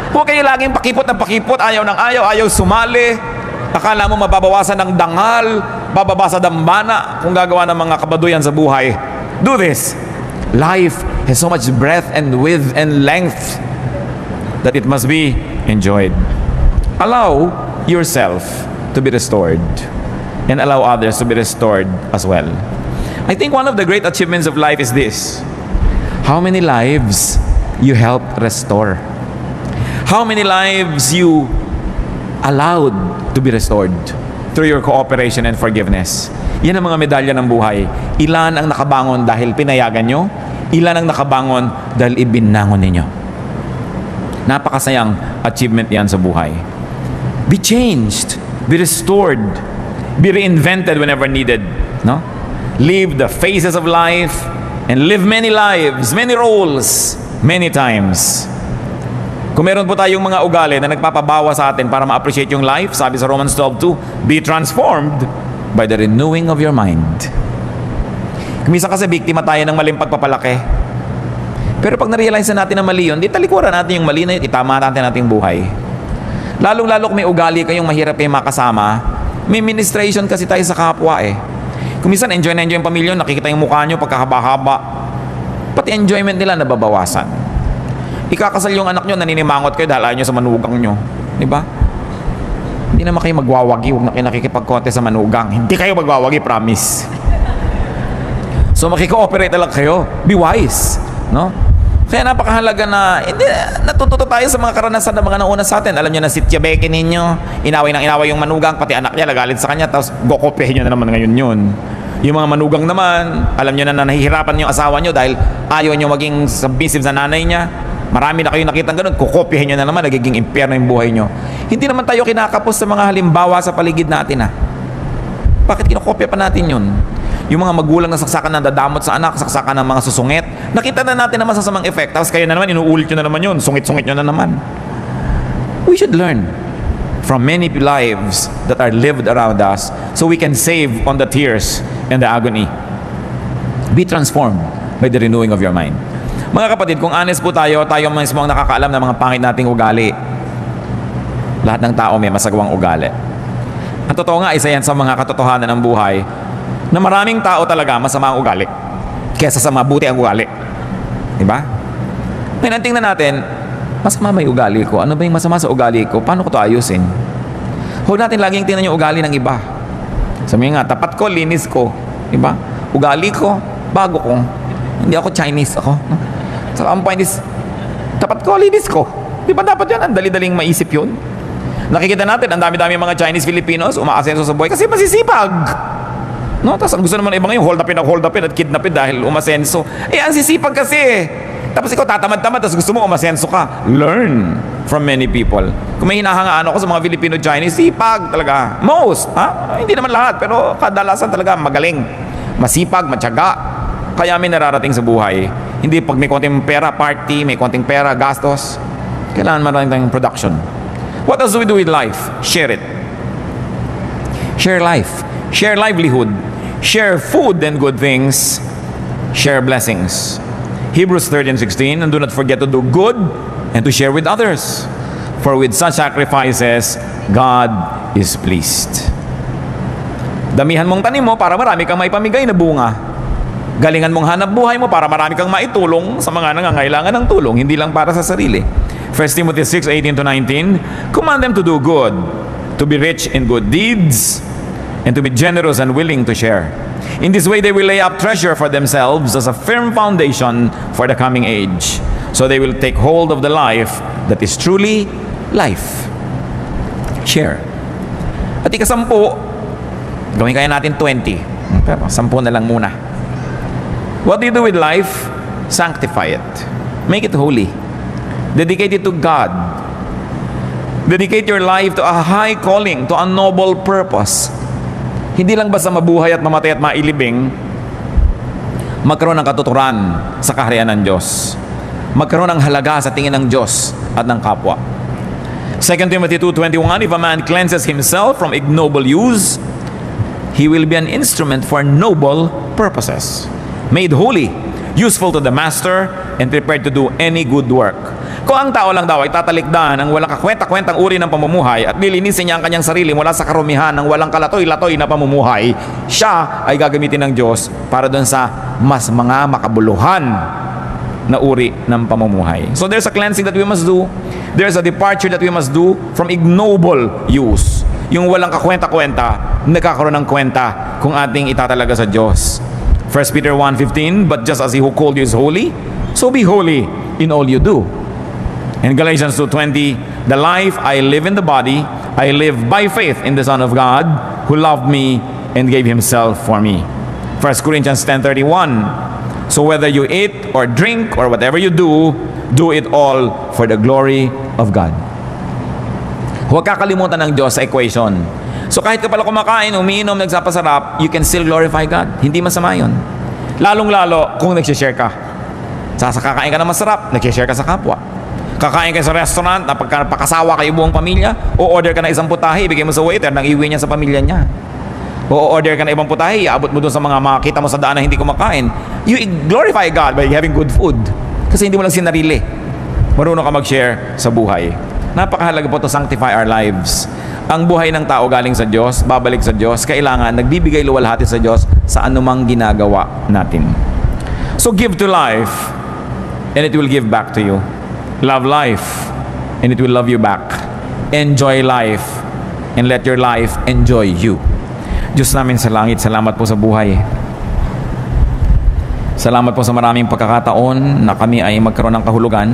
Huwag kayo laging pakipot ng pakipot, ayaw ng ayaw sumali. Akala mo mababawasan ng dangal, bababa sa dambana kung gagawa ng mga kabaduyan sa buhay. Do this. Life has so much breadth and width and length that it must be enjoyed. Allow yourself to be restored and allow others to be restored as well. I think one of the great achievements of life is this: how many lives you helped restore. How many lives you allowed to be restored through your cooperation and forgiveness. Yan ang mga medalya ng buhay. Ilan ang nakabangon dahil pinayagan nyo? Ilan ang nakabangon dahil ibinangon ninyo? Napakasayang achievement yan sa buhay. Be changed. Be restored. Be reinvented whenever needed. No? Live the phases of life and live many lives, many roles, many times. Kung meron po tayong mga ugali na nagpapabawa sa atin para ma-appreciate yung life, sabi sa Romans 12:2, be transformed by the renewing of your mind. Kumisa kasi biktima tayo ng maling pagpapalaki. Pero pag na-realize na natin na mali yun, di talikuran natin yung mali na yun, itama natin ating buhay. Lalong-lalo kung may ugali kayong mahirap kayong makasama, may ministration kasi tayo sa kapwa eh. Kuminsan enjoy na enjoy yung pamilya, nakikita yung mukha nyo pagkahaba-haba. Pati enjoyment nila nababawasan. Ikakasal yung anak nyo, naninimangot kayo dahil ayaw nyo sa manugang nyo. Diba? Hindi naman kayo magwawagi, huwag na kayo nakikipag-konte sa manugang. Hindi kayo magwawagi, promise. So makikooperate lang kayo. Be wise. No? Kaya napakahalaga na, hindi, natututo tayo sa mga karanasan ng mga nauna sa atin. Alam nyo na si Tiyabeke ninyo, inaway yung manugang, pati anak niya, lagalit sa kanya, tapos gokopehin nyo na naman ngayon yun. Yung mga manugang naman, alam nyo na nahihirapan yung asawa nyo dahil ayaw nyo maging submissive sa nanay niya. Marami na kayong nakitang ganun, kukopyahin nyo na naman, nagiging impyerno yung buhay nyo. Hindi naman tayo kinakapos sa mga halimbawa sa paligid natin. Bakit kinokopya pa natin yun? Yung mga magulang na saksakan ng dadamot sa anak, saksakan ng mga susungit, nakita na natin na masasamang effect. Tapos kayo na naman, inuulit nyo na naman yun, sungit-sungit nyo na naman. We should learn from many lives that are lived around us so we can save on the tears and the agony. Be transformed by the renewing of your mind. Mga kapatid, kung honest po tayo mismo ang nakakaalam ng mga pangit nating ugali. Lahat ng tao may masagawang ugali. Ang totoo nga, isa yan sa mga katotohanan ng buhay na maraming tao talaga masama ang ugali kesa sa mabuti ang ugali. Diba? Ngayon, tingnan natin, masama ba yung ugali ko? Ano ba yung masama sa ugali ko? Paano ko to ayusin? Huwag natin laging tingnan yung ugali ng iba. Sabihin nga, tapat ko, linis ko. Diba? Ugali ko, bago ko. Hindi ako Chinese ako. So, ang point is, tapat ko, linis ko. Di ba dapat yan? Ang dali-daling maisip yun. Nakikita natin, ang dami-dami mga Chinese Filipinos umaasenso sa buhay kasi masisipag. No? Tapos ang gusto naman iba ngayon, hold upin at kidnapin dahil umasenso. Ang sisipag kasi. Tapos ikaw tatamad-tamad, tapos gusto mo umasenso ka. Learn from many people. Kung may hinahangaan ako sa mga Filipino-Chinese, sipag talaga. Most, ha? Hindi naman lahat, pero kadalasan talaga magaling. Masipag, matyaga. Kaya may nararating sa buhay. Hindi pag may konting pera, party, may konting pera, gastos. Kailangan maraming tayong production. What else do we do with life? Share it. Share life. Share livelihood. Share food and good things. Share blessings. Hebrews 13:16, and do not forget to do good and to share with others. For with such sacrifices, God is pleased. Damihan mong tanim mo para marami kang maipamigay na bunga. Galingan mong hanap buhay mo para marami kang maitulong sa mga nangangailangan ng tulong, hindi lang para sa sarili. 1 Timothy 6:18-19, command them to do good, to be rich in good deeds, and to be generous and willing to share. In this way, they will lay up treasure for themselves as a firm foundation for the coming age. So they will take hold of the life that is truly life. Share. At ikasampu, gawin kaya natin 20. Pero 10 na lang muna. What do you do with life? Sanctify it. Make it holy. Dedicate it to God. Dedicate your life to a high calling, to a noble purpose. Hindi lang basta mabuhay at mamatay at mailibing, magkaroon ng katuturan sa kaharian ng Diyos. Magkaroon ng halaga sa tingin ng Diyos at ng kapwa. 2 Timothy 2:21, if a man cleanses himself from ignoble use, he will be an instrument for noble purposes, made holy, useful to the master, and prepared to do any good work. Kung ang tao lang daw ay tatalikdan ng walang kakwenta-kwentang uri ng pamumuhay at lilinisin niya ang kanyang sarili mula sa karumihan ng walang kalatoy-latoy na pamumuhay, siya ay gagamitin ng Diyos para doon sa mas mga makabuluhan na uri ng pamumuhay. So there's a cleansing that we must do. There's a departure that we must do from ignoble use. Yung walang kakwenta-kwenta, nagkakaroon ng kwenta kung ating itatalaga sa Diyos. 1 Peter 1:15, but just as He who called you is holy, so be holy in all you do. In Galatians 2:20, the life I live in the body, I live by faith in the Son of God, who loved me and gave Himself for me. 1 Corinthians 10:31, so whether you eat or drink or whatever you do, do it all for the glory of God. Huwag kakalimutan ng Diyos sa equation. So kahit ka pala kumakain, umiinom, nagsapasarap, you can still glorify God. Hindi masama yun. Lalong-lalo kung nagsishare ka. Kakain ka ng masarap, nagsishare ka sa kapwa. Kakain kayo sa restaurant, napakasawa kayo buong pamilya, o order ka na isang putahe, ibigay mo sa waiter, nang iuwi niya sa pamilya niya. O order ka na ibang putahe, iabot mo doon sa mga makita mo sa daan na hindi kumakain. You glorify God by having good food. Kasi hindi mo lang sinarili. Marunong ka mag-share sa buhay. Napakahalaga po to sanctify our lives. Ang buhay ng tao galing sa Diyos, babalik sa Diyos, kailangan nagbibigay luwalhati sa Diyos sa anumang ginagawa natin. So give to life, and it will give back to you. Love life, and it will love you back. Enjoy life, and let your life enjoy you. Diyos namin sa langit, salamat po sa buhay. Salamat po sa maraming pagkakataon na kami ay magkaroon ng kahulugan.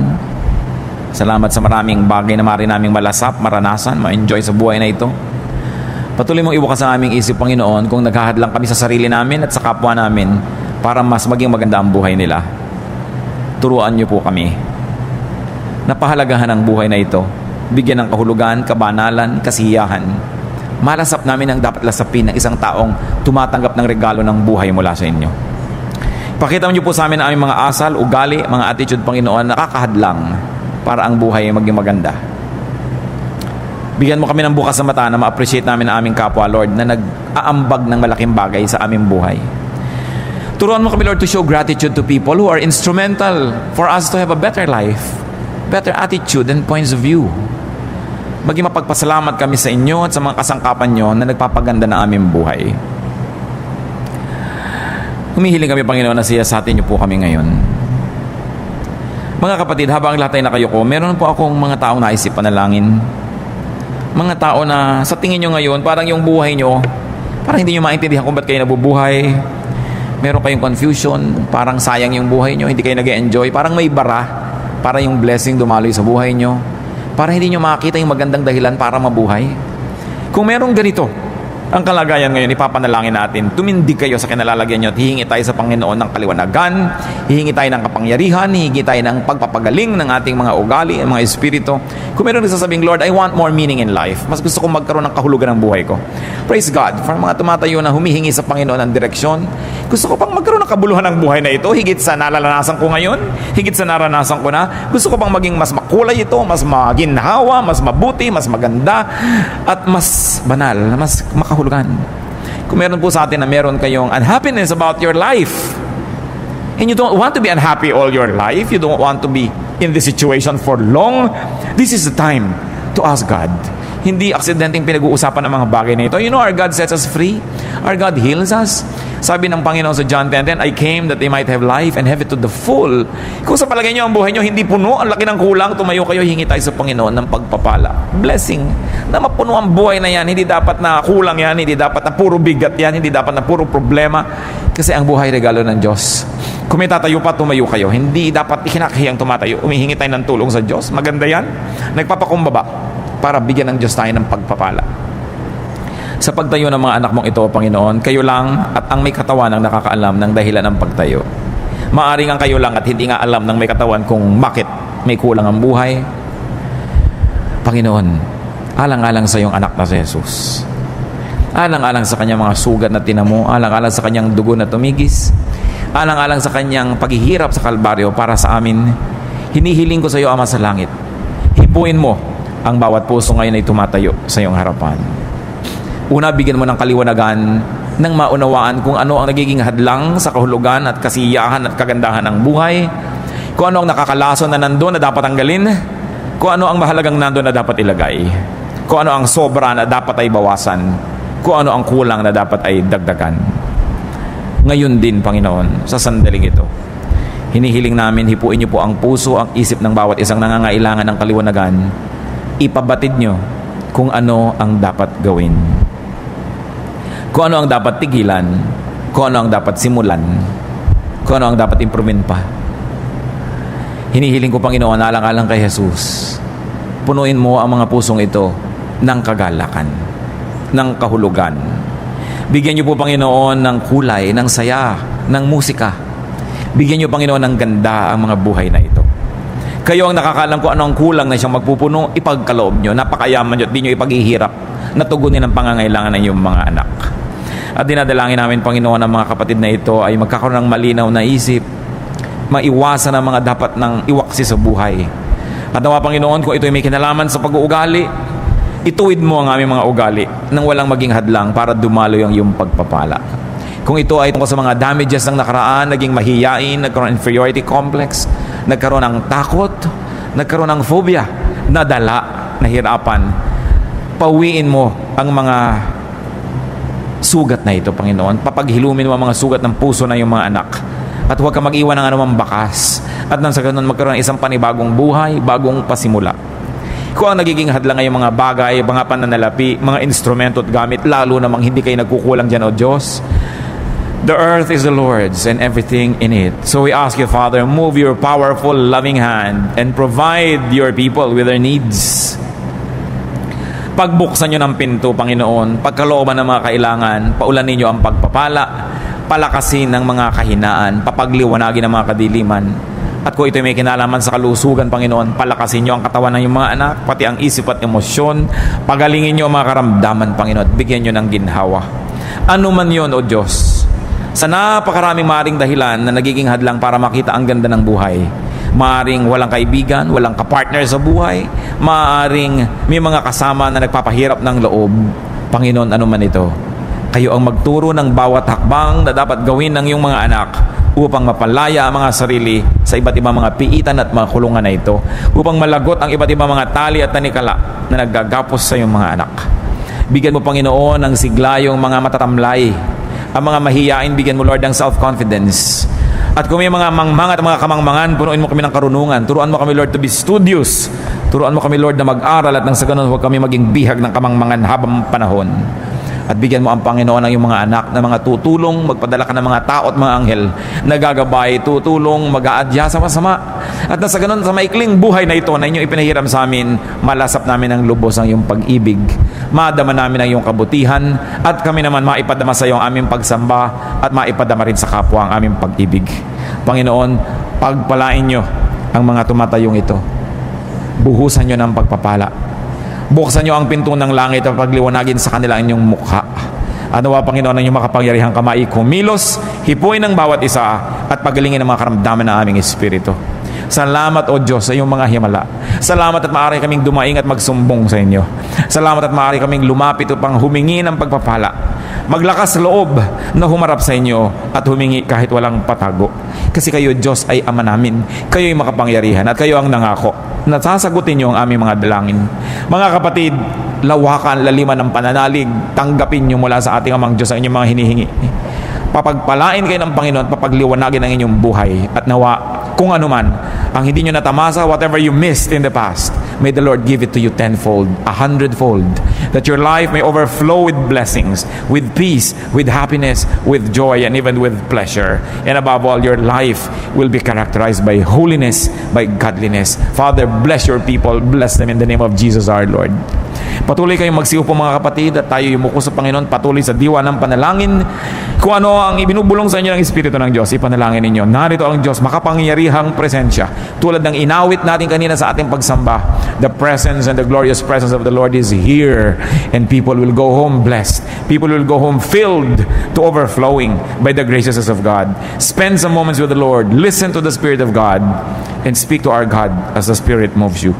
Salamat sa maraming bagay na maaari naming malasap, maranasan, ma-enjoy sa buhay na ito. Patuloy mong iwakas ang aming isip, Panginoon, kung naghahadlang kami sa sarili namin at sa kapwa namin para mas maging maganda ang buhay nila. Turuan niyo po kami. Napahalagahan ang buhay na ito. Bigyan ng kahulugan, kabanalan, kasiyahan. malasap namin ang dapat lasapin ng isang taong tumatanggap ng regalo ng buhay mula sa inyo. Pakita niyo po sa amin ang aming mga asal, ugali, mga attitude, Panginoon, nakakahadlang para ang buhay ay maging maganda. Bigyan mo kami ng bukas sa mata na ma-appreciate namin ang aming kapwa, Lord, na nag-aambag ng malaking bagay sa aming buhay. Turuan mo kami, Lord, to show gratitude to people who are instrumental for us to have a better life, better attitude and points of view. Maging mapagpasalamat kami sa inyo at sa mga kasangkapan nyo na nagpapaganda ng aming buhay. Humihiling kami, Panginoon, na siyasatin niyo po kami ngayon. Mga kapatid, habang lahat ay nakayuko, meron po akong mga taong naisip panalangin. Mga tao na sa tingin nyo ngayon, parang yung buhay nyo, parang hindi nyo maintindihan kung ba't kayo nabubuhay. Meron kayong confusion, parang sayang yung buhay nyo, hindi kayo nag-enjoy, parang may bara, para yung blessing dumaloy sa buhay nyo, para hindi nyo makita yung magandang dahilan para mabuhay. Kung merong ganito ang kalagayan ngayon, ipapanalangin natin, tumindig kayo sa kinalalagyan nyo at hihingi tayo sa Panginoon ng kaliwanagan, hihingi tayo ng kapangyarihan, hihingi tayo ng pagpapagaling ng ating mga ugali, mga espiritu. Kung meron nagsasabing, Lord, I want more meaning in life. Mas gusto kong magkaroon ng kahulugan ng buhay ko. Praise God. For mga tumatayo na humihingi sa Panginoon ng direksyon, gusto ko pang magkaroon ng kabuluhan ng buhay na ito, higit sa nalalasan ko ngayon, higit sa naranasan ko na, gusto ko pang maging mas makulay ito, mas maginhawa, mas mabuti, mas maganda, at mas banal, mas makahulugan. Kung meron po sa atin na meron kayong unhappiness about your life, and you don't want to be unhappy all your life, you don't want to be in this situation for long, this is the time to ask God. Hindi aksidenteng pinag-uusapan ang mga bagay na ito. You know, our God sets us free. Our God heals us. Sabi ng Panginoon sa John 10:10, I came that they might have life and have it to the full. Kung sa palagay nyo ang buhay nyo hindi puno, ang laki ng kulang, tumayo kayo, hingi tayo sa Panginoon ng pagpapala. Blessing. Na mapuno ang buhay na yan. Hindi dapat na kulang yan. Hindi dapat na puro bigat yan. Hindi dapat na puro problema. Kasi ang buhay regalo ng Diyos. Kung may tatayo pa, tumayo kayo. Hindi dapat ikinakahiyang tumatayo. Umihingi tayo ng tulong sa Diyos. Maganda yan. Nagpapakumbaba para bigyan ng Diyos tayo ng pagpapala. Sa pagtayo ng mga anak mong ito, Panginoon, kayo lang at ang may katawan ang nakakaalam ng dahilan ng pagtayo. Maaring ang kayo lang at hindi nga alam ng may katawan kung bakit may kulang ang buhay. Panginoon, alang-alang sa iyong anak na si Jesus. Alang-alang sa kanyang mga sugat na tinamo, alang-alang sa kanyang dugo na tumigis, alang-alang sa kanyang paghihirap sa Kalbaryo para sa amin, hinihiling ko sa iyo, Ama sa langit, hipuin mo ang bawat puso ngayon ay tumatayo sa iyong harapan. Una, bigyan mo ng kaliwanagan nang maunawaan kung ano ang nagiging hadlang sa kahulugan at kasiyahan at kagandahan ng buhay, kung ano ang nakakalason na nandun na dapat tanggalin, kung ano ang mahalagang nandun na dapat ilagay, kung ano ang sobra na dapat ay bawasan, kung ano ang kulang na dapat ay dagdagan. Ngayon din, Panginoon, sa sandaling ito, hinihiling namin, hipuin niyo po ang puso, ang isip ng bawat isang nangangailangan ng kaliwanagan. Ipabatid nyo kung ano ang dapat gawin, kung ano ang dapat tigilan, kung ano ang dapat simulan, kung ano ang dapat improvein pa. Hinihiling ko, Panginoon, alang-alang kay Jesus, punuin mo ang mga pusong ito ng kagalakan, ng kahulugan. Bigyan niyo po, Panginoon, ng kulay, ng saya, ng musika. Bigyan niyo, Panginoon, ng ganda ang mga buhay na ito. Kayo ang nakakaalam kung ano ang kulang na siyang magpupuno, ipagkaloob nyo, napakayaman nyo at di nyo ipaghihirap na tugunin ang pangangailangan ng iyong mga anak. At dinadalangin namin, Panginoon, ang mga kapatid na ito ay magkakaroon ng malinaw na isip, maiwasan ang mga dapat ng iwaksi sa buhay. At nawa, Panginoon, kung ito ay may kinalaman sa pag-uugali, ituwid mo ang aming mga ugali nang walang maging hadlang para dumaloy ang iyong pagpapala. Kung ito ay tungkol sa mga damages ng nakaraan, naging mahiyain, nagkaroon ng inferiority complex, nagkaroon ng takot, nagkaroon ng phobia, nadala, nahirapan, pauwiin mo ang mga sugat na ito, Panginoon. Papaghilumin mo ang mga sugat ng puso na iyong mga anak. At huwag ka mag-iwan ng anumang bakas. At nang sa ganun, magkaroon ng isang panibagong buhay, bagong pasimula. Kung ang nagiging hadlang ay mga bagay, mga pananalapi, mga instrumento at gamit, lalo namang hindi kayo nagkukulang dyan, O Diyos. The earth is the Lord's and everything in it. So we ask you, Father, move your powerful, loving hand and provide your people with their needs. Pagbuksan nyo ng pinto, Panginoon, pagkalooban ng mga kailangan, paulanin nyo ang pagpapala, palakasin ng mga kahinaan, papagliwanagin ng mga kadiliman, At kung ito may kinalaman sa kalusugan, Panginoon, palakasin niyo ang katawan ng iyong mga anak, pati ang isip at emosyon. Pagalingin niyo ang mga karamdaman, Panginoon, at bigyan niyo ng ginhawa. Ano man yun, O Diyos, sa napakaraming maaaring dahilan na nagiging hadlang para makita ang ganda ng buhay. Maaaring walang kaibigan, walang kapartner sa buhay, maaaring may mga kasama na nagpapahirap ng loob. Panginoon, ano man ito, kayo ang magturo ng bawat hakbang na dapat gawin ng iyong mga anak upang mapalaya ang mga sarili sa iba't ibang mga piitan at mga kulungan na ito, upang malagot ang iba't ibang mga tali at tanikala na naggagapos sa iyong mga anak. Bigyan mo, Panginoon, ng sigla yung mga matatamlay, ang mga mahiyain, bigyan mo, Lord, ng self-confidence. At kung may mga mangmang at mga kamangmangan, punuin mo kami ng karunungan. Turuan mo kami, Lord, to be studious. Turuan mo kami, Lord, na mag-aral, at nang sa ganun, huwag kami maging bihag ng kamangmangan habang panahon. At bigyan mo ang Panginoon ng iyong mga anak na mga tutulong, magpadala ka ng mga tao at mga anghel na gagabay, tutulong, mag-aadya sa masama. At nasa ganun, sa maikling buhay na ito na inyong ipinahiram sa amin, malasap namin ng lubos ang iyong pag-ibig. Madama namin ang iyong kabutihan, at kami naman maipadama sa iyo ang aming pagsamba, at maipadama rin sa kapwa ang aming pag-ibig. Panginoon, pagpalain niyo ang mga tumatayong ito. Buhusan niyo ng pagpapala. Buksan niyo ang pinto ng langit at pagliwanagin sa kanila ang inyong mukha. At nawa, Panginoon, ang inyong makapangyarihang kamay kumilos, hipuin ng bawat isa, at pagalingin ang mga karamdaman ng aming espiritu. Salamat, O Diyos, sa iyong mga himala. Salamat at maaari kaming dumaing at magsumbong sa inyo. Salamat at maaari kaming lumapit upang humingi ng pagpapala. Maglakas loob na humarap sa inyo at humingi kahit walang patago. Kasi kayo, Diyos, ay Ama namin. Kayo ay makapangyarihan at kayo ang nangako na sasagutin niyo ang aming mga dalangin. Mga kapatid, lawakan, laliman ng pananalig. Tanggapin niyo mula sa ating Amang Diyos ang inyong mga hinihingi. Papagpalain kayo ng Panginoon, papagliwanagin ang inyong buhay. At nawa, kung ano man ang hindi nyo natamasa, whatever you missed in the past, may the Lord give it to you tenfold, 100-fold, that your life may overflow with blessings, with peace, with happiness, with joy, and even with pleasure. And above all, your life will be characterized by holiness, by godliness. Father, bless your people, bless them in the name of Jesus our Lord. Patuloy kayong magsiupo, mga kapatid, at tayo yumuko sa Panginoon, patuloy sa diwa ng panalangin. Kung ano ang ibinubulong sa inyo ng Espiritu ng Diyos, ipanalangin ninyo. Narito ang Diyos, makapangyarihang presensya. Tulad ng inawit natin kanina sa ating pagsamba, the presence and the glorious presence of the Lord is here, and people will go home blessed. People will go home filled to overflowing by the graces of God. Spend some moments with the Lord. Listen to the Spirit of God, and speak to our God as the Spirit moves you.